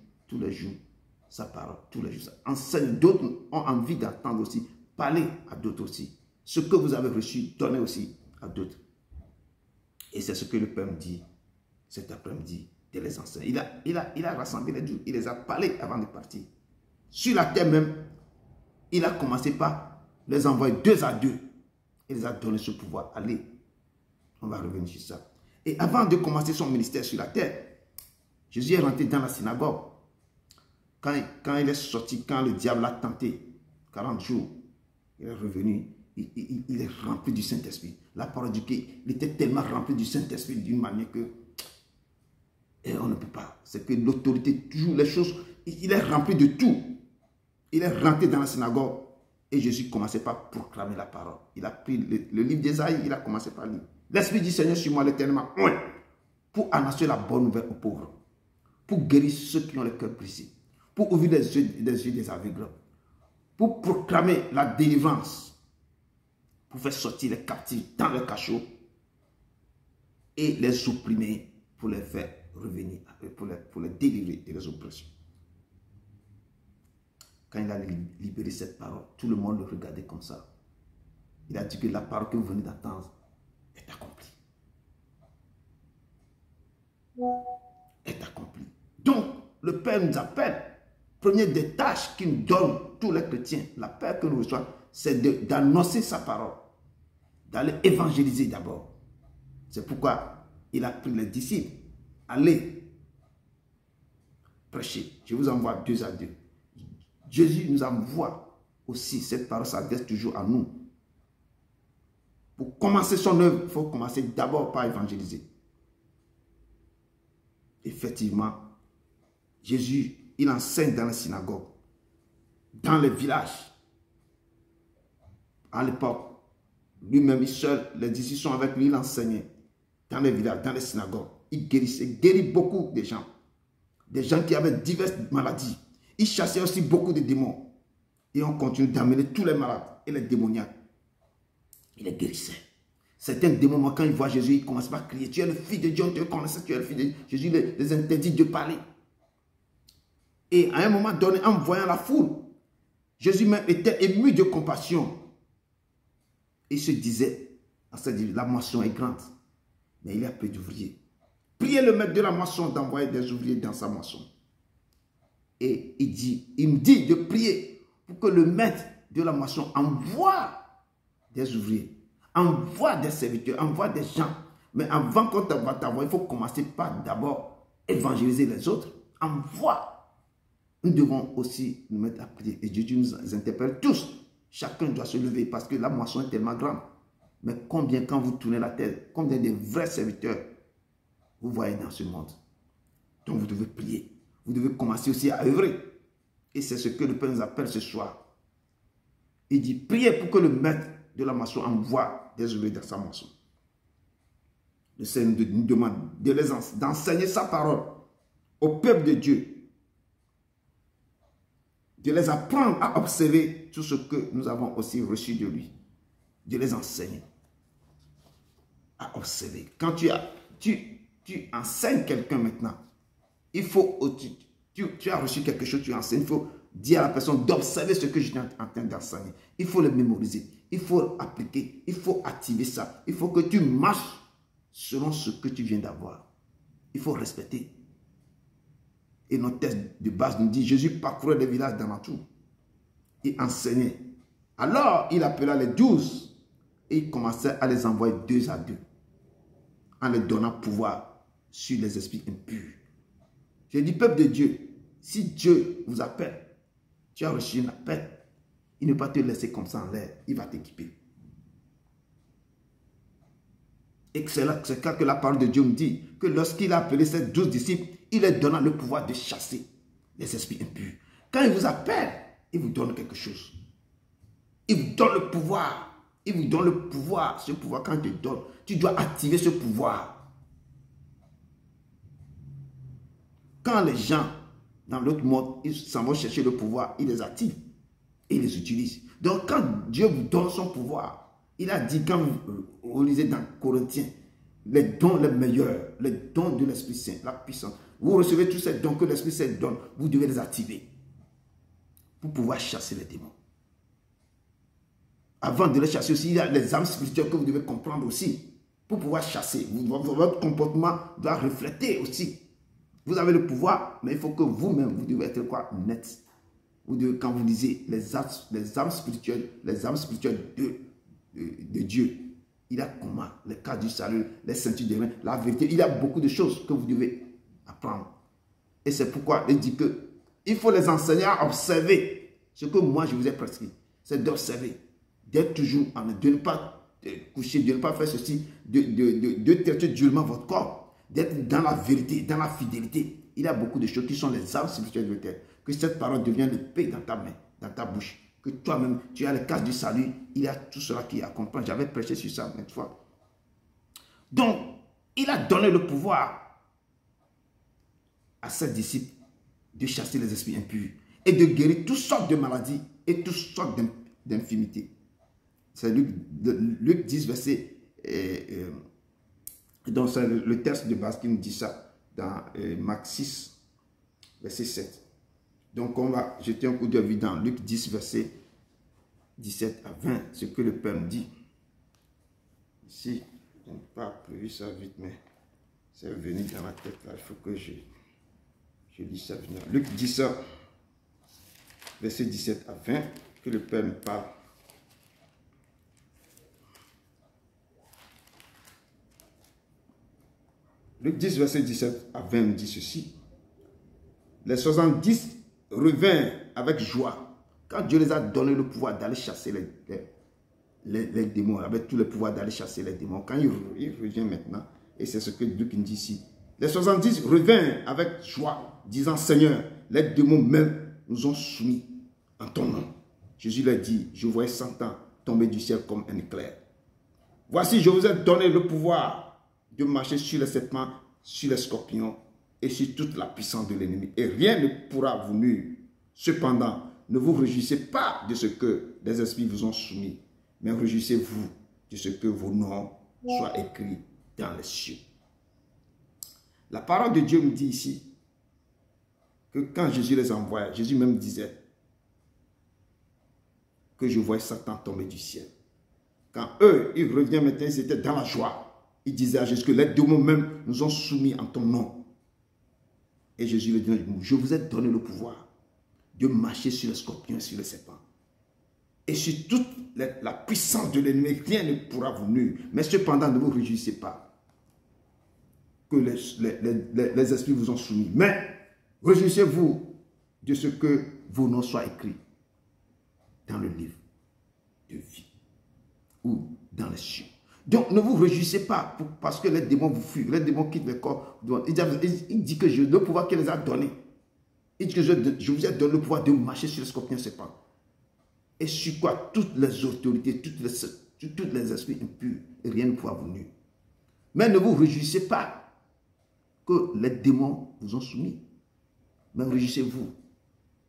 Speaker 1: sa parole, tous les jours. Enseigne. D'autres ont envie d'attendre aussi. Parlez à d'autres aussi. Ce que vous avez reçu, donnez aussi à d'autres. Et c'est ce que le Père me dit cet après-midi de les enseigner. Il a rassemblé les 12. Il les a parlé avant de partir. Sur la terre même, il a commencé par les envoyer 2 à 2. Il les a donné ce pouvoir. Allez, on va revenir sur ça. Et avant de commencer son ministère sur la terre, Jésus est rentré dans la synagogue. Quand il est sorti, quand le diable l'a tenté, 40 jours, il est revenu, il est rempli du Saint-Esprit. La parole dit qu'il était tellement rempli du Saint-Esprit d'une manière que et on ne peut pas. C'est que l'autorité, toujours les choses, il est rempli de tout. Il est rentré dans la synagogue et Jésus commençait par proclamer la parole. Il a pris le livre d'Ésaïe, il a commencé par lire. L'Esprit du Seigneur sur moi, l'éternellement, pour annoncer la bonne nouvelle aux pauvres, pour guérir ceux qui ont le cœur brisé, pour ouvrir les yeux des aveugles, pour proclamer la délivrance, pour faire sortir les captifs dans le cachot et les opprimés pour les faire revenir, pour les délivrer de les oppressions. Quand il a libéré cette parole, tout le monde le regardait comme ça. Il a dit que la parole que vous venez d'entendre est accomplie. Est accomplie. Donc, le Père nous appelle. Première des tâches qu'il nous donne, tous les chrétiens, la paix que nous recevons, c'est d'annoncer sa parole, d'aller évangéliser d'abord. C'est pourquoi il a pris les disciples. Allez prêcher. Je vous envoie 2 à 2. Jésus nous envoie aussi, cette parole s'adresse toujours à nous. Pour commencer son œuvre, il faut commencer d'abord par évangéliser. Effectivement, Jésus, il enseigne dans les synagogues, dans les villages. À l'époque, lui-même, seul, les disciples sont avec lui, il enseignait dans les villages, dans les synagogues. Il guérit beaucoup de gens qui avaient diverses maladies. Il chassait aussi beaucoup de démons. Et on continue d'amener tous les malades et les démoniaques. Il les guérissait. Certains démons, quand ils voient Jésus, ils commencent par crier, tu es le Fils de Dieu, on te connaissait, tu es le Fils de Dieu. Jésus les interdit de parler. Et à un moment donné, en voyant la foule, Jésus même était ému de compassion. Il se disait, la moisson est grande, mais il y a peu d'ouvriers. Priez le maître de la moisson d'envoyer des ouvriers dans sa moisson. Et il me dit de prier pour que le maître de la moisson envoie des ouvriers, envoie des serviteurs, envoie des gens. Mais avant qu'on va t'envoyer, il faut commencer par d'abord évangéliser les autres. Envoie. Nous devons aussi nous mettre à prier. Et Dieu nous interpelle tous. Chacun doit se lever parce que la moisson est tellement grande. Mais combien, quand vous tournez la tête, combien de vrais serviteurs vous voyez dans ce monde? Donc vous devez prier. Vous devez commencer aussi à œuvrer. Et c'est ce que le Père nous appelle ce soir. Il dit, priez pour que le maître de la moisson envoie des ouvriers dans sa moisson. Le Seigneur nous demande d'enseigner sa parole au peuple de Dieu. De les apprendre à observer tout ce que nous avons aussi reçu de lui. De les enseigner à observer. Quand tu enseignes quelqu'un maintenant, il faut, tu as reçu quelque chose, tu enseignes, il faut dire à la personne d'observer ce que je suis en train d'enseigner. Il faut le mémoriser, il faut appliquer, il faut activer ça. Il faut que tu marches selon ce que tu viens d'avoir. Il faut respecter. Et notre texte de base nous dit, Jésus parcourait les villages d'alentour et enseignait. Alors, il appela les 12 et il commençait à les envoyer 2 à 2 en leur donnant pouvoir sur les esprits impurs. Je dis, peuple de Dieu, si Dieu vous appelle, tu as reçu un appel, il ne va pas te laisser comme ça en l'air, il va t'équiper. Et c'est là que la parole de Dieu me dit que lorsqu'il a appelé ses 12 disciples, il leur donna le pouvoir de chasser les esprits impurs. Quand il vous appelle, il vous donne quelque chose. Il vous donne le pouvoir. Il vous donne le pouvoir. Ce pouvoir, quand il te donne, tu dois activer ce pouvoir. Quand les gens, dans l'autre monde, ils s'en vont chercher le pouvoir, ils les activent et ils les utilisent. Donc, quand Dieu vous donne son pouvoir, il a dit, quand vous lisez dans Corinthiens, les dons les meilleurs, les dons de l'Esprit Saint, la puissance, vous recevez tous ces dons que l'Esprit Saint donne, vous devez les activer pour pouvoir chasser les démons. Avant de les chasser aussi, il y a les âmes spirituelles que vous devez comprendre aussi pour pouvoir chasser. Votre comportement doit refléter aussi. Vous avez le pouvoir, mais il faut que vous-même, vous devez être quoi? Net. Vous devez, quand vous lisez les âmes spirituelles de Dieu, il y a comment? Les cas du salut, les ceintures de reins, la vérité. Il y a beaucoup de choses que vous devez apprendre. Et c'est pourquoi il dit que il faut les enseigner à observer ce que moi je vous ai prescrit. C'est d'observer, d'être toujours en de ne pas coucher, de ne pas faire ceci, de traiter durement votre corps, d'être dans la vérité, dans la fidélité. Il y a beaucoup de choses qui sont les armes spirituelles de terre. Que cette parole devienne l'épée dans ta main, dans ta bouche. Que toi-même, tu as le casse du salut. Il y a tout cela qui accompagne. J'avais prêché sur ça maintes fois. Donc, il a donné le pouvoir à ses disciples de chasser les esprits impurs et de guérir toutes sortes de maladies et toutes sortes d'infirmités. C'est Luc 10, verset... donc c'est le texte de base qui nous dit ça dans Marc 6, verset 7. Donc on va jeter un coup d'œil dans Luc 10, verset 17 à 20, ce que le Père nous dit. Ici, je n'ai pas prévu ça vite, mais c'est venu dans ma tête là, il faut que je lis ça. Luc 10, verset 17 à 20, que le Père nous parle. Luc 10, verset 17 à 20 nous dit ceci. Les 70 revinrent avec joie quand Dieu les a donné le pouvoir d'aller chasser les démons, avec tout le pouvoir d'aller chasser les démons. Quand il revient maintenant, et c'est ce que Luc nous dit ici. Les 70 revinrent avec joie, disant, Seigneur, les démons même nous ont soumis en ton nom. Jésus leur dit, je voyais Satan tomber du ciel comme un éclair. Voici, je vous ai donné le pouvoir de marcher sur les serpents, sur les scorpions et sur toute la puissance de l'ennemi. Et rien ne pourra vous nuire. Cependant, ne vous réjouissez pas de ce que les esprits vous ont soumis, mais réjouissez-vous de ce que vos noms soient écrits dans les cieux. La parole de Dieu nous dit ici que quand Jésus les envoyait, Jésus même disait que je voyais Satan tomber du ciel. Quand eux, ils reviennent maintenant, ils étaient dans la joie. Ils disaient à Jésus que les démons même nous ont soumis en ton nom. Et Jésus leur dit, je vous ai donné le pouvoir de marcher sur les scorpions et sur les serpents. Et sur toute la puissance de l'ennemi, rien ne pourra vous nuire. Mais cependant, ne vous réjouissez pas que les esprits vous ont soumis. Mais réjouissez-vous de ce que vos noms soient écrits dans le livre de vie ou dans les cieux. Donc, ne vous réjouissez pas parce que les démons vous fuient, les démons quittent le corps. Il dit que le pouvoir qu'il les a donné, il dit que je vous ai donné le pouvoir de marcher sur les scorpions et les serpents. Et sur quoi toutes les autorités, toutes les esprits impurs, et rien ne pourra vous nuire. Mais ne vous réjouissez pas que les démons vous ont soumis. Mais réjouissez-vous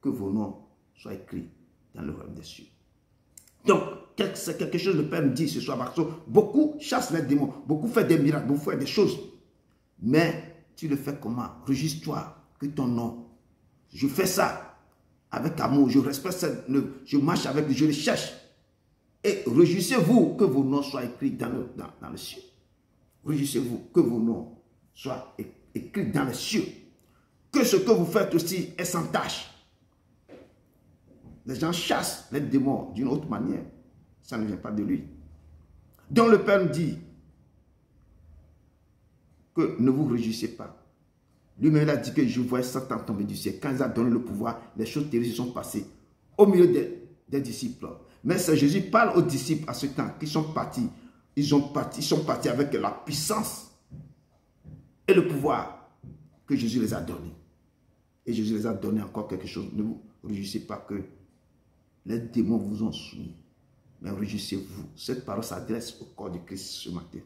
Speaker 1: que vos noms soient écrits dans le royaume des cieux. Donc, c'est quelque chose que le Père me dit ce soir, parce que beaucoup chassent les démons, beaucoup font des miracles, beaucoup font des choses. Mais tu le fais comment? Réjouis-toi que ton nom, je fais ça avec amour, je respecte, je marche avec lui, je le cherche. Et réjouissez-vous que vos noms soient écrits dans le ciel. Réjouissez-vous que vos noms soient écrits dans les cieux. Que ce que vous faites aussi est sans tâche. Les gens chassent les démons d'une autre manière. Ça ne vient pas de lui. Donc le Père nous dit que ne vous réjouissez pas. Lui-même a dit que je voyais Satan tomber du ciel. Quand il a donné le pouvoir, les choses terribles se sont passées au milieu des disciples. Mais c'est Jésus parle aux disciples à ce temps qui sont partis. Ils sont partis avec la puissance et le pouvoir que Jésus les a donné. Et Jésus les a donné encore quelque chose. Ne vous réjouissez pas que les démons vous ont soumis. Mais réjouissez-vous. Cette parole s'adresse au corps de Christ ce matin.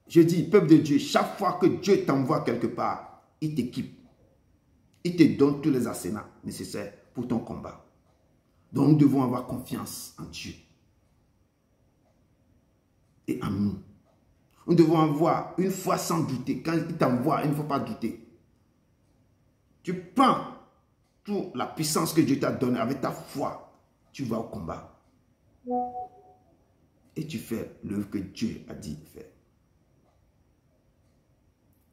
Speaker 1: Je dis, peuple de Dieu, chaque fois que Dieu t'envoie quelque part, il t'équipe. Il te donne tous les arsenaux nécessaires pour ton combat. Donc nous devons avoir confiance en Dieu. Et en nous. Nous devons avoir une foi sans douter. Quand il t'envoie, il ne faut pas douter. Tu prends toute la puissance que Dieu t'a donnée avec ta foi. Tu vas au combat. Et tu fais l'œuvre que Dieu a dit de faire.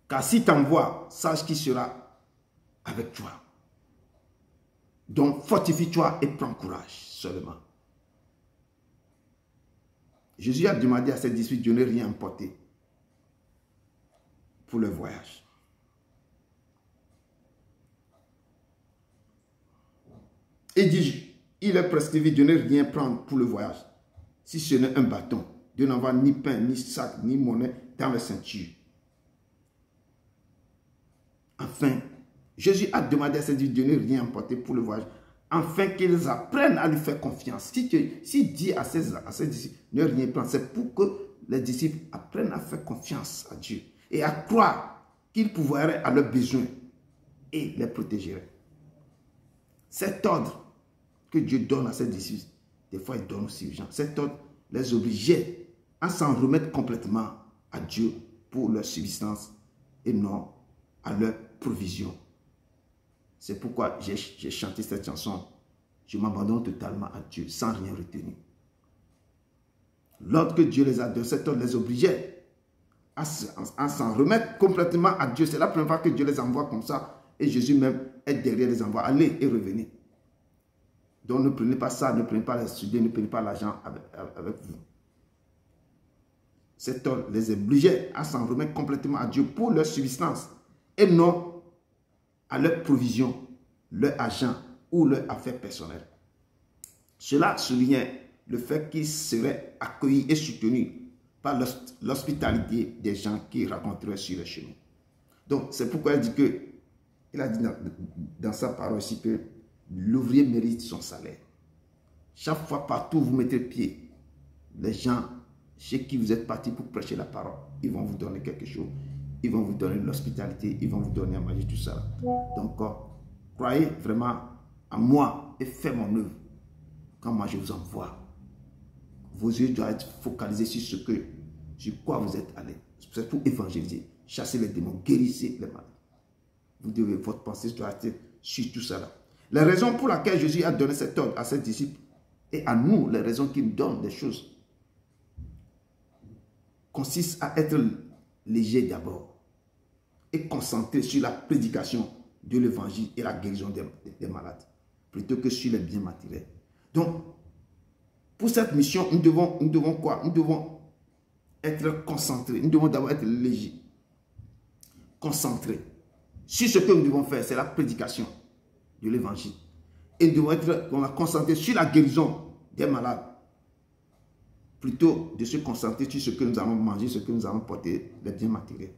Speaker 1: Car s'il t'envoie, sache qu'il sera avec toi. Donc fortifie-toi et prends courage seulement. Jésus a demandé à ses disciples de ne rien emporter pour le voyage. Et dit, il est prescrit de ne rien prendre pour le voyage, si ce n'est un bâton, de n'avoir ni pain, ni sac, ni monnaie dans la ceinture. Enfin, Jésus a demandé à ses disciples de ne rien emporter pour le voyage, afin qu'ils apprennent à lui faire confiance. S'il dit à ses disciples ne rien prendre, c'est pour que les disciples apprennent à faire confiance à Dieu et à croire qu'il pourvoirait à leurs besoins et les protégerait. Cet ordre que Dieu donne à ses disciples, des fois il donne aussi aux gens. Cet ordre les obligeait à s'en remettre complètement à Dieu pour leur subsistance et non à leur provision. C'est pourquoi j'ai chanté cette chanson. Je m'abandonne totalement à Dieu sans rien retenir. L'ordre que Dieu les a donné, cet ordre les obligeait à s'en remettre complètement à Dieu. C'est la première fois que Dieu les envoie comme ça. Et Jésus même est derrière les envois. Allez et revenez. Donc ne prenez pas ça, ne prenez pas les studios, ne prenez pas l'argent avec vous. Cet ordre les obligeait à s'en remettre complètement à Dieu pour leur subsistance et non à leur provision, leur argent ou leur affaire personnelle. Cela soulignait le fait qu'ils seraient accueillis et soutenus par l'hospitalité des gens qui rencontreraient sur le chemin. Donc c'est pourquoi il a dit dans sa parole aussi que l'ouvrier mérite son salaire. Chaque fois, partout où vous mettez le pied, les gens chez qui vous êtes partis pour prêcher la parole, ils vont vous donner quelque chose. Ils vont vous donner l'hospitalité, ils vont vous donner à manger, tout ça. Donc, croyez vraiment en moi et faites mon œuvre. Quand moi je vous envoie, vos yeux doivent être focalisés sur quoi vous êtes allé. C'est pour évangéliser, chasser les démons, guérissez les malades. Votre pensée doit être sur tout ça. La raison pour laquelle Jésus a donné cet ordre à ses disciples et à nous, les raisons qu'il nous donne des choses, consiste à être léger d'abord et concentré sur la prédication de l'évangile et la guérison des malades, plutôt que sur les biens matériels. Donc, pour cette mission, nous devons quoi? Nous devons être concentrés. Nous devons d'abord être légers, concentrés sur ce que nous devons faire, c'est la prédication de l'évangile. Et nous devons être concentrés sur la guérison des malades, plutôt de se concentrer sur ce que nous allons manger, ce que nous allons porter, les biens matériels.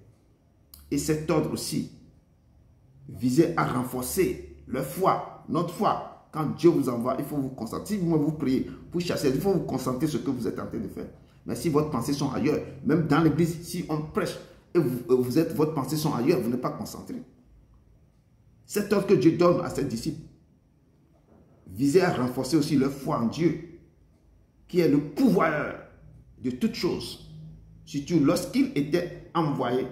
Speaker 1: Et cet ordre aussi visait à renforcer leur foi, notre foi. Quand Dieu vous envoie, il faut vous concentrer. Si vous priez pour chasser, il faut vous concentrer sur ce que vous êtes en train de faire. Mais si votre pensée sont ailleurs, même dans l'église, si on prêche et votre pensée sont ailleurs, vous n'êtes pas concentré. Cet ordre que Dieu donne à ses disciples visait à renforcer aussi leur foi en Dieu, qui est le pouvoir de toutes choses. Surtout lorsqu'ils étaient envoyés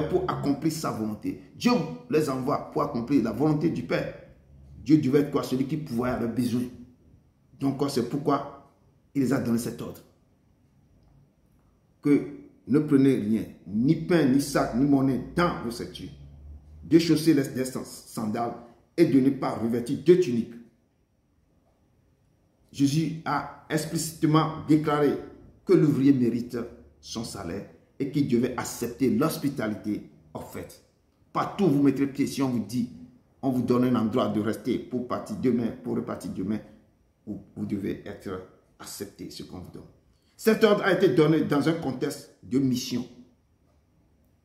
Speaker 1: pour accomplir sa volonté. Dieu les envoie pour accomplir la volonté du Père. Dieu devait être quoi? Celui qui pourvoit à leurs besoins. Donc c'est pourquoi il les a donné cet ordre. Que ne prenez rien, ni pain, ni sac, ni monnaie dans vos ceintures. De chausser les sandales et de ne pas revêtir deux tuniques. Jésus a explicitement déclaré que l'ouvrier mérite son salaire et qu'il devait accepter l'hospitalité offerte. Partout où vous mettez le pied, si on vous dit, on vous donne un endroit de rester pour partir demain, pour repartir demain, vous devez être accepté ce qu'on vous donne. Cet ordre a été donné dans un contexte de mission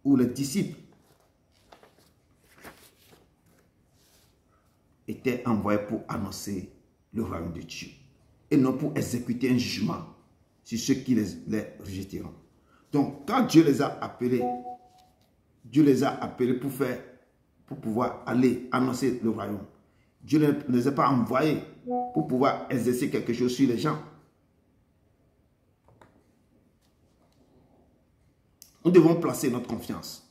Speaker 1: où les disciples étaient envoyés pour annoncer le royaume de Dieu et non pour exécuter un jugement sur ceux qui les rejetteront. Donc, quand Dieu les a appelés pour pouvoir aller annoncer le royaume. Dieu ne les a pas envoyés pour pouvoir exercer quelque chose sur les gens. Nous devons placer notre confiance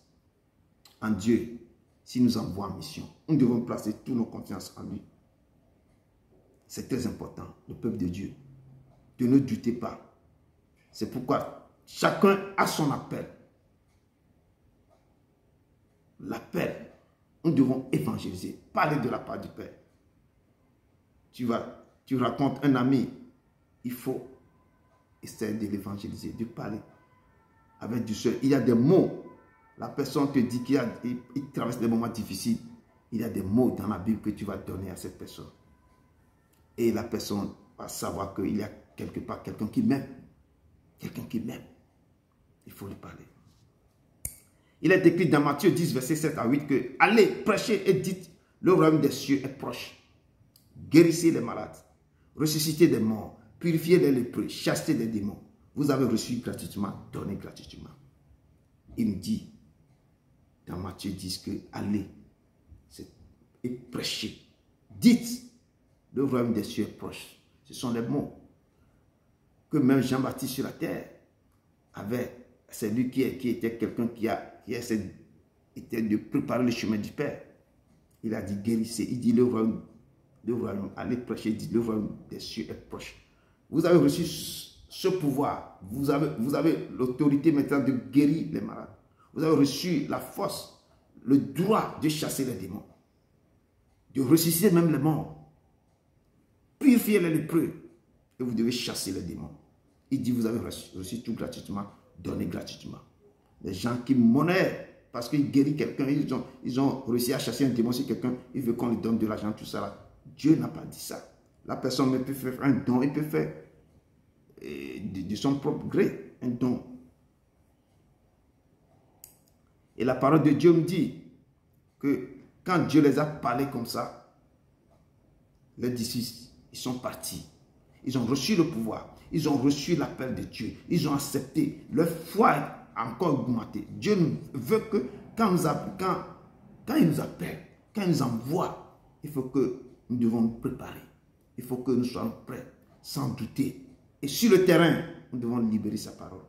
Speaker 1: en Dieu s'il nous envoie en mission. Nous devons placer toute nos confiances en lui. C'est très important, le peuple de Dieu. De ne doutez pas. C'est pourquoi chacun a son appel. L'appel, nous devons évangéliser, parler de la part du Père. Tu racontes un ami, il faut essayer de l'évangéliser, de parler avec du seul. Il y a des mots, la personne te dit qu'il traverse des moments difficiles. il y a des mots dans la Bible que tu vas donner à cette personne. Et la personne va savoir qu'il y a quelque part quelqu'un qui m'aime. Quelqu'un qui m'aime. Il faut lui parler. Il est écrit dans Matthieu 10, verset 7 à 8 que allez, prêchez et dites, le royaume des cieux est proche. Guérissez les malades, ressuscitez des morts, purifiez les lépreux, chassez des démons. Vous avez reçu gratuitement, donnez gratuitement. Il nous dit dans Matthieu 10 que allez et prêchez. Dites, le royaume des cieux est proche. Ce sont les mots que même Jean-Baptiste sur la terre avait. C'est lui qui était quelqu'un qui était de préparer le chemin du Père. Il a dit guérissez. Il dit le royaume, allez prêcher. Dit le royaume des cieux est proche. Vous avez reçu ce pouvoir. Vous avez l'autorité maintenant de guérir les malades. Vous avez reçu la force, le droit de chasser les démons. De ressusciter même les morts. Purifier les lépreux. Et vous devez chasser les démons. Il dit vous avez reçu tout gratuitement. Donnez gratuitement. Les gens qui monnaient parce qu'ils guérissent quelqu'un, ils ont réussi à chasser un démon sur quelqu'un, ils veulent qu'on lui donne de l'argent, tout ça là. Dieu n'a pas dit ça. La personne peut faire un don, il peut faire de son propre gré un don. Et la parole de Dieu me dit que quand Dieu les a parlé comme ça, les disciples, ils sont partis. Ils ont reçu le pouvoir. Ils ont reçu l'appel de Dieu. Ils ont accepté. Leur foi a encore augmenté. Dieu veut que quand il nous appelle, quand il nous envoie, il faut que nous devons nous préparer. Il faut que nous soyons prêts, sans douter. Et sur le terrain, nous devons libérer sa parole.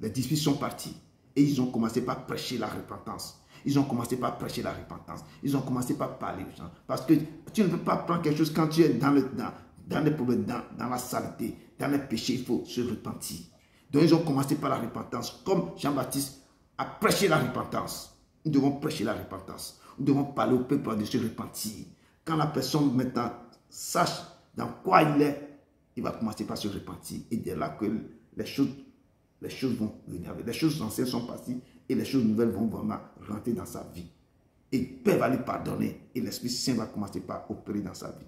Speaker 1: Les disciples sont partis et ils ont commencé par prêcher la repentance. Ils ont commencé par prêcher la repentance. Ils ont commencé par parler aux gens. Parce que tu ne peux pas prendre quelque chose quand tu es dans les problèmes, dans la saleté, dans les péchés, il faut se repentir. Donc ils ont commencé par la repentance. Comme Jean-Baptiste a prêché la repentance. Nous devons prêcher la repentance. Nous devons parler au peuple de se repentir. Quand la personne maintenant sache dans quoi il est, il va commencer par se repentir. Et de là que les choses vont venir. Les choses anciennes sont passées et les choses nouvelles vont vraiment rentrer dans sa vie. Et Père va lui pardonner et l'Esprit Saint va commencer par opérer dans sa vie.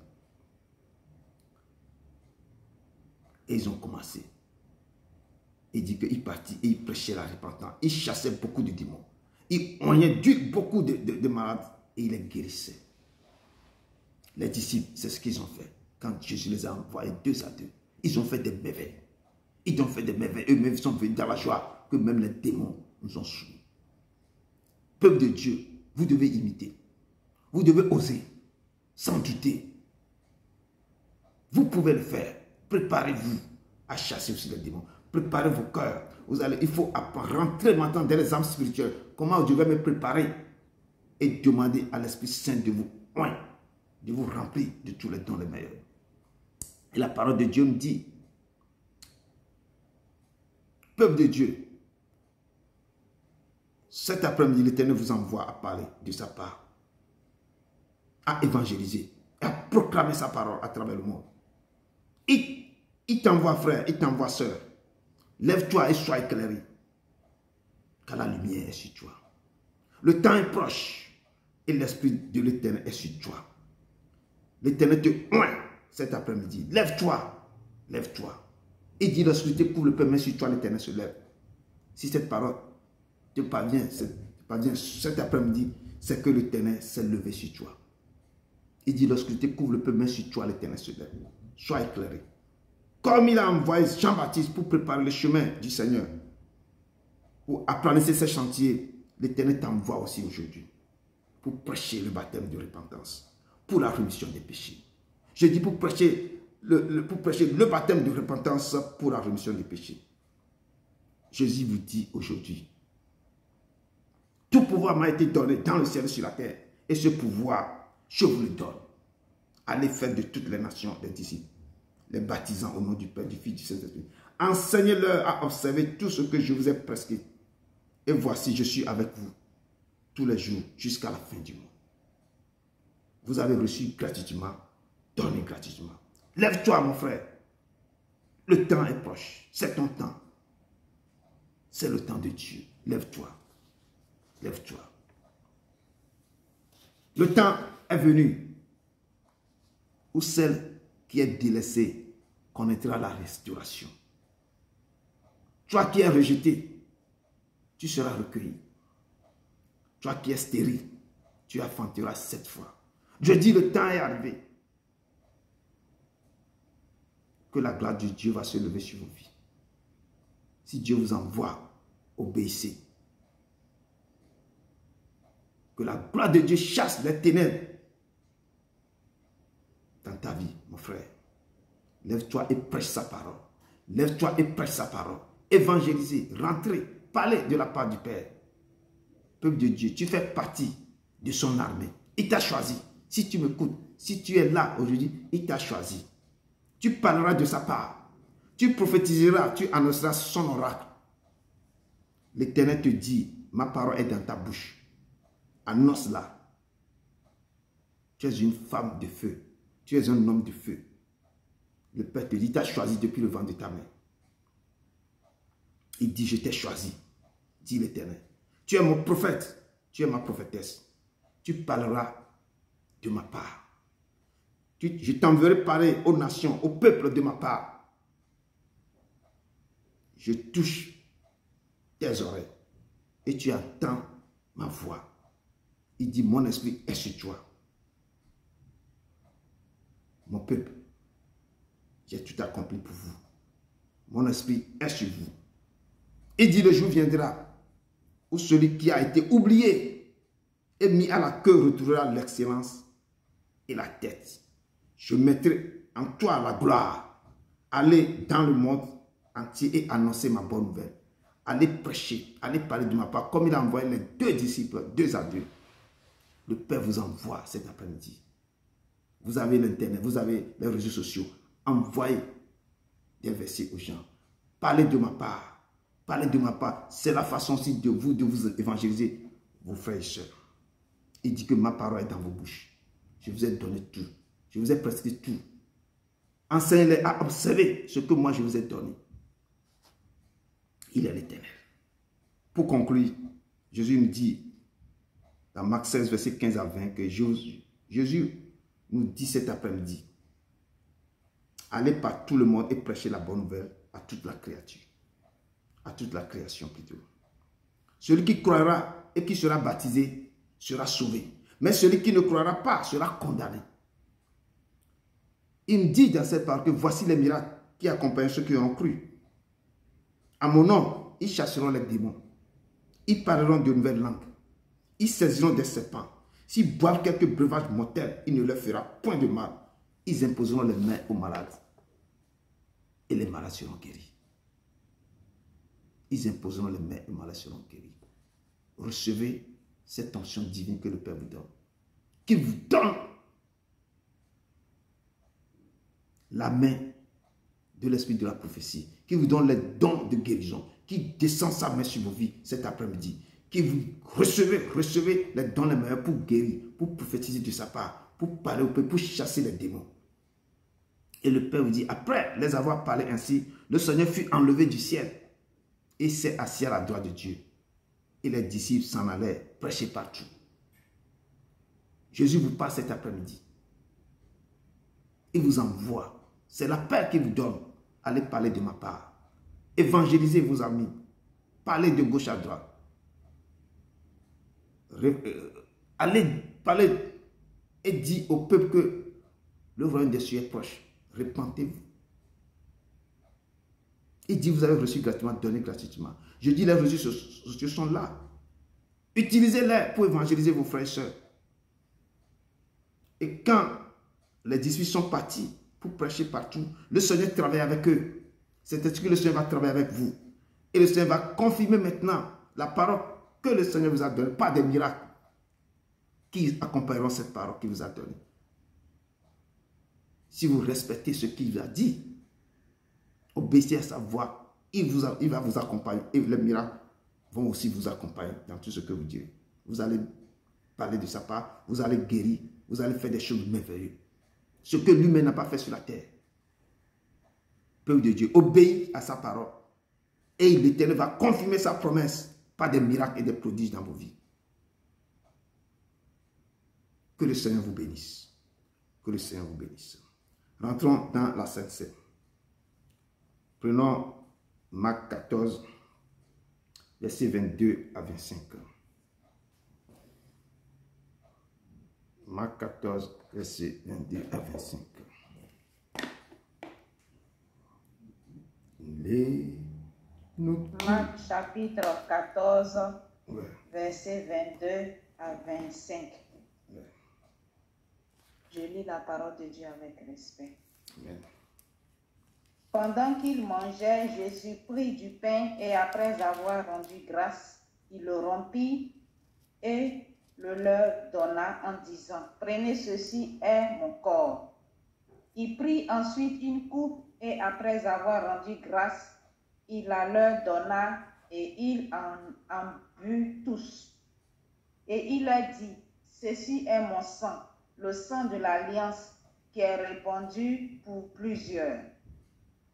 Speaker 1: Et ils ont commencé. Il dit qu'il partit et il prêchait la repentance. Il chassait beaucoup de démons. Il induit beaucoup de malades et il les guérissait. Les disciples, c'est ce qu'ils ont fait. Quand Jésus les a envoyés 2 à 2, ils ont fait des merveilles. Ils ont fait des merveilles. Eux-mêmes sont venus dans la joie que même les démons nous ont soumis. Peuple de Dieu, vous devez imiter. Vous devez oser, sans douter. Vous pouvez le faire. Préparez-vous à chasser aussi les démons. Préparez vos cœurs. Il faut rentrer maintenant dans les âmes spirituelles. Comment je vais me préparer et demander à l'Esprit Saint de vous remplir de tous les dons les meilleurs. Et la parole de Dieu me dit, peuple de Dieu, cet après-midi, l'Éternel vous envoie à parler de sa part, à évangéliser, à proclamer sa parole à travers le monde. Il t'envoie frère, il t'envoie soeur. Lève-toi et sois éclairé, car la lumière est sur toi. Le temps est proche et l'Esprit de l'Éternel est sur toi. L'Éternel te oint cet après-midi. Lève-toi, lève-toi. Et dit lorsque couvre le peu, mais sur toi, l'Éternel se lève. Si cette parole te parvient cet après-midi, c'est que l'Éternel s'est levé sur toi. Il dit lorsque tu couvres le peu, mais sur toi, l'Éternel se lève. Sois éclairé. Comme il a envoyé Jean-Baptiste pour préparer le chemin du Seigneur, pour aplanir ces chantiers, l'Éternel t'envoie aussi aujourd'hui pour prêcher le baptême de repentance, pour la rémission des péchés. Je dis pour prêcher le baptême de repentance pour la rémission des péchés. Jésus vous dit aujourd'hui, tout pouvoir m'a été donné dans le ciel et sur la terre, et ce pouvoir, je vous le donne. Allez faire de toutes les nations des disciples, les baptisant au nom du Père, du Fils, du Saint-Esprit. Enseignez-leur à observer tout ce que je vous ai prescrit. Et voici, je suis avec vous tous les jours jusqu'à la fin du monde. Vous avez reçu gratuitement, donnez gratuitement. Lève-toi, mon frère. Le temps est proche. C'est ton temps. C'est le temps de Dieu. Lève-toi. Lève-toi. Le temps est venu où celle qui est délaissée connaîtra la restauration. Toi qui es rejeté, tu seras recueilli. Toi qui es stérile, tu enfanteras 7 fois. Je dis, le temps est arrivé. Que la gloire de Dieu va se lever sur vos vies. Si Dieu vous envoie, obéissez. Que la gloire de Dieu chasse les ténèbres dans ta vie, mon frère. Lève-toi et prêche sa parole. Lève-toi et prêche sa parole. Évangélisez, rentrez, parlez de la part du Père. Peuple de Dieu, tu fais partie de son armée. Il t'a choisi. Si tu m'écoutes, si tu es là aujourd'hui, il t'a choisi. Tu parleras de sa part. Tu prophétiseras, tu annonceras son oracle. L'Éternel te dit, ma parole est dans ta bouche. Annonce-la. Tu es une femme de feu. Tu es un homme de feu. Le Père te dit, il t'a choisi depuis le vent de ta main. Il dit, je t'ai choisi, dit l'Éternel. Tu es mon prophète, tu es ma prophétesse. Tu parleras de ma part. Je t'enverrai parler aux nations, au peuple de ma part. Je touche tes oreilles et tu entends ma voix. Il dit, mon esprit est sur toi. Mon peuple, j'ai tout accompli pour vous. Mon esprit est sur vous. Il dit, le jour viendra où celui qui a été oublié et mis à la queue retrouvera l'excellence et la tête. Je mettrai en toi la gloire. Allez dans le monde entier et annoncer ma bonne nouvelle. Allez prêcher, allez parler de ma part, comme il a envoyé les 2 disciples, 2 à 2. Le Père vous envoie cet après-midi. Vous avez l'Internet, vous avez les réseaux sociaux. Envoyez des versets aux gens. Parlez de ma part. Parlez de ma part. C'est la façon aussi de vous évangéliser vos frères et sœurs. Il dit que ma parole est dans vos bouches. Je vous ai donné tout. Je vous ai prescrit tout. Enseignez-les à observer ce que moi je vous ai donné. Il est l'Éternel. Pour conclure, Jésus nous dit dans Marc 16, verset 15 à 20, que Jésus nous dit cet après-midi, allez par tout le monde et prêchez la bonne nouvelle à toute la créature. À toute la création plutôt. Celui qui croira et qui sera baptisé sera sauvé. Mais celui qui ne croira pas sera condamné. Il me dit dans cette parole que voici les miracles qui accompagnent ceux qui ont cru. À mon nom, ils chasseront les démons. Ils parleront de nouvelles langues. Ils saisiront des serpents. S'ils boivent quelques breuvages mortels, il ne leur fera point de mal. Ils imposeront les mains aux malades. Et les malades seront guéris. Ils imposeront les mains aux malades seront guéris. Recevez cette onction divine que le Père vous donne. Qu'il vous donne la main de l'esprit de la prophétie. Qui vous donne les dons de guérison. Qui descend sa main sur vos vies cet après-midi. Qui vous recevez les dons les meilleurs pour guérir, pour prophétiser de sa part, pour parler au peuple, pour chasser les démons. Et le Père vous dit, après les avoir parlé ainsi, le Seigneur fut enlevé du ciel et s'est assis à la droite de Dieu. Et les disciples s'en allaient prêcher partout. Jésus vous parle cet après-midi. Il vous envoie. C'est la paix qu'il vous donne. Allez parler de ma part. Évangélisez vos amis. Parlez de gauche à droite. Allez parler et dire au peuple que le royaume des cieux est proche. Repentez-vous. Il dit, vous avez reçu gratuitement, donnez gratuitement. Je dis, les réseaux sociaux sont là. Utilisez-les pour évangéliser vos frères et sœurs. Et quand les disciples sont partis pour prêcher partout, le Seigneur travaille avec eux. C'est-à-dire que le Seigneur va travailler avec vous. Et le Seigneur va confirmer maintenant la parole que le Seigneur vous a donnée, pas des miracles qui accompagneront cette parole qu'il vous a donnée. Si vous respectez ce qu'il vous a dit, obéissez à sa voix, il va vous accompagner. Et les miracles vont aussi vous accompagner dans tout ce que vous direz. Vous allez parler de sa part, vous allez guérir, vous allez faire des choses merveilleuses. Ce que lui-même n'a pas fait sur la terre. Peuple de Dieu, obéis à sa parole. Et l'Éternel va confirmer sa promesse par des miracles et des prodiges dans vos vies. Que le Seigneur vous bénisse. Que le Seigneur vous bénisse. Rentrons dans la Sainte Seine. Prenons Marc 14, versets 22 à 25. Marc 14, versets 22 à 25.
Speaker 2: Marc chapitre 14, versets 22 à 25. Ouais. Je lis la parole de Dieu avec respect. Amen. Pendant qu'il mangeait, Jésus prit du pain et après avoir rendu grâce, il le rompit et le leur donna en disant, « Prenez ceci est mon corps. » Il prit ensuite une coupe et après avoir rendu grâce, il la leur donna et ils en but tous. Et il leur dit, « Ceci est mon sang, le sang de l'alliance qui est répandu pour plusieurs.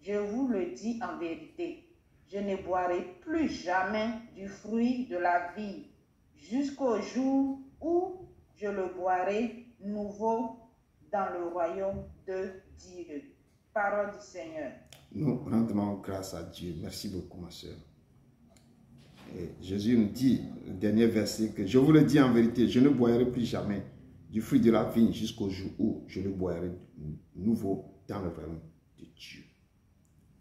Speaker 2: Je vous le dis en vérité, je ne boirai plus jamais du fruit de la vie jusqu'au jour où je le boirai nouveau dans le royaume de Dieu. » Parole du Seigneur.
Speaker 1: Nous rendons grâce à Dieu. Merci beaucoup, ma soeur. Et Jésus nous dit, le dernier verset, que je vous le dis en vérité, je ne boirai plus jamais du fruit de la vigne jusqu'au jour où je le boirai nouveau dans le royaume de Dieu.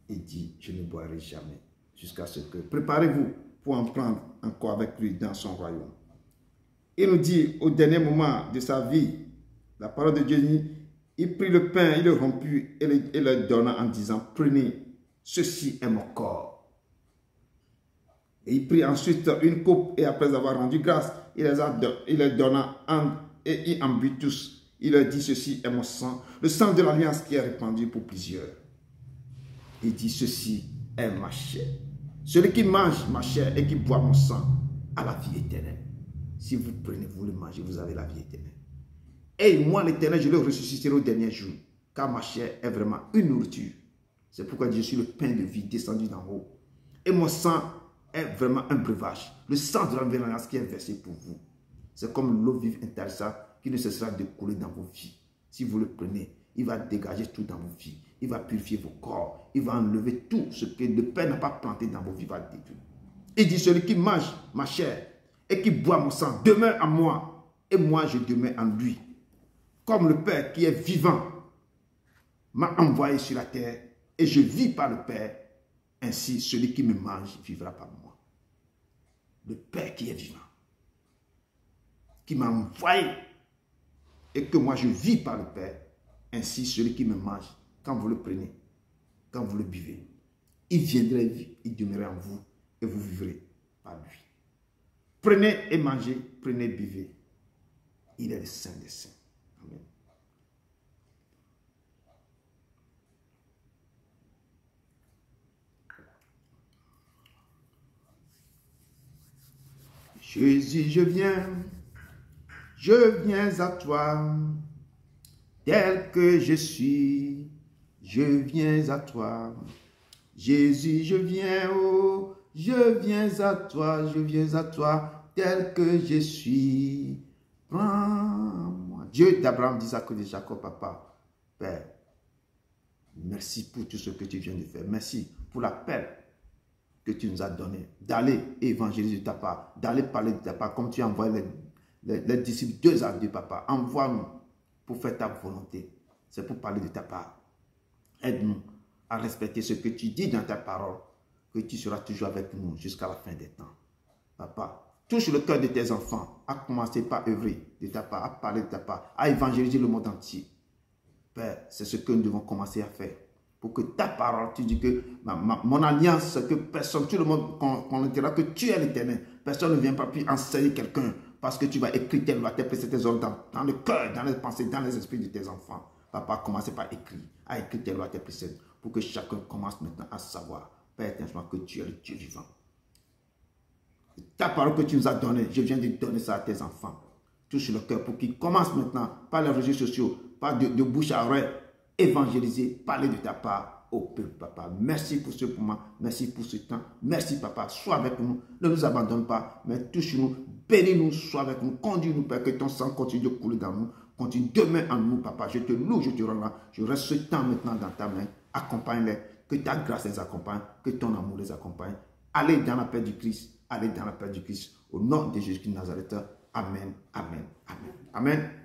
Speaker 1: Il dit, je ne boirai jamais jusqu'à ce que... Préparez-vous pour en prendre encore avec lui dans son royaume. Il nous dit, au dernier moment de sa vie, la parole de Dieu dit, il prit le pain, il le rompit et le donna en disant, prenez, ceci est mon corps. Et il prit ensuite une coupe et après avoir rendu grâce, il les donna et il en but tous. Il leur dit, ceci est mon sang, le sang de l'alliance qui est répandu pour plusieurs. Il dit, ceci est ma chair. Celui qui mange ma chair et qui boit mon sang a la vie éternelle. Si vous prenez, vous le mangez, vous avez la vie éternelle. Et moi, l'Éternel, je le ressusciterai au dernier jour, car ma chair est vraiment une nourriture. C'est pourquoi je suis le pain de vie descendu d'en haut. Et mon sang est vraiment un breuvage. Le sang de l'alliance qui est versé pour vous. C'est comme l'eau vive intéressante qui ne cessera de couler dans vos vies. Si vous le prenez, il va dégager tout dans vos vies. Il va purifier vos corps. Il va enlever tout ce que le Père n'a pas planté dans vos vies. Va détruire. Il dit, celui qui mange ma chair et qui boit mon sang demeure en moi. Et moi, je demeure en lui. Comme le Père qui est vivant m'a envoyé sur la terre et je vis par le Père, ainsi celui qui me mange vivra par moi. Le Père qui est vivant, qui m'a envoyé et que moi je vis par le Père, ainsi celui qui me mange, quand vous le prenez, quand vous le buvez, il viendrait, il demeurerait en vous et vous vivrez par lui. Prenez et mangez, prenez et buvez. Il est le Saint des Saints. Amen. Jésus, je viens à toi, tel que je suis, je viens à toi. Jésus, je viens à toi, tel que je suis. Prends-moi. Dieu d'Abraham, d'Isaac et de Jacob, papa, Père, merci pour tout ce que tu viens de faire. Merci pour l'appel que tu nous as donné, d'aller évangéliser de ta part, d'aller parler de ta part, comme tu as envoyé les disciples 2 à 2, papa. Envoie-nous pour faire ta volonté. C'est pour parler de ta part. Aide-nous à respecter ce que tu dis dans ta parole, que tu seras toujours avec nous jusqu'à la fin des temps. Papa, touche le cœur de tes enfants, à commencer par œuvrer de ta part, à parler de ta part, à évangéliser le monde entier. Père, c'est ce que nous devons commencer à faire. Pour que ta parole, tu dis que mon alliance, que personne, tout le monde, qu'on dira que tu es l'Éternel. Personne ne vient pas plus enseigner quelqu'un parce que tu vas écrire tes lois, tes préceptes, tes ordres dans le cœur, dans les pensées, dans les esprits de tes enfants. Papa, commencez par écrire, à écrire tes lois, tes préceptes, pour que chacun commence maintenant à savoir, Père, que tu es le Dieu vivant. Ta parole que tu nous as donnée, je viens de donner ça à tes enfants. Touche le cœur pour qu'ils commencent maintenant par les réseaux sociaux, par de bouche à oreille, évangéliser, parler de ta part au peuple, papa. Merci pour ce moment, merci pour ce temps. Merci, papa. Sois avec nous, ne nous abandonne pas, mais touche-nous, bénis-nous, sois avec nous, conduis-nous, Père, que ton sang continue de couler dans nous, continue demain en nous, papa. Je te loue, je te rends là. Je reste ce temps maintenant dans ta main. Accompagne-les, que ta grâce les accompagne, que ton amour les accompagne. Allez dans la paix du Christ, allez dans la paix du Christ. Au nom de Jésus de Nazareth. Amen, amen, amen, amen.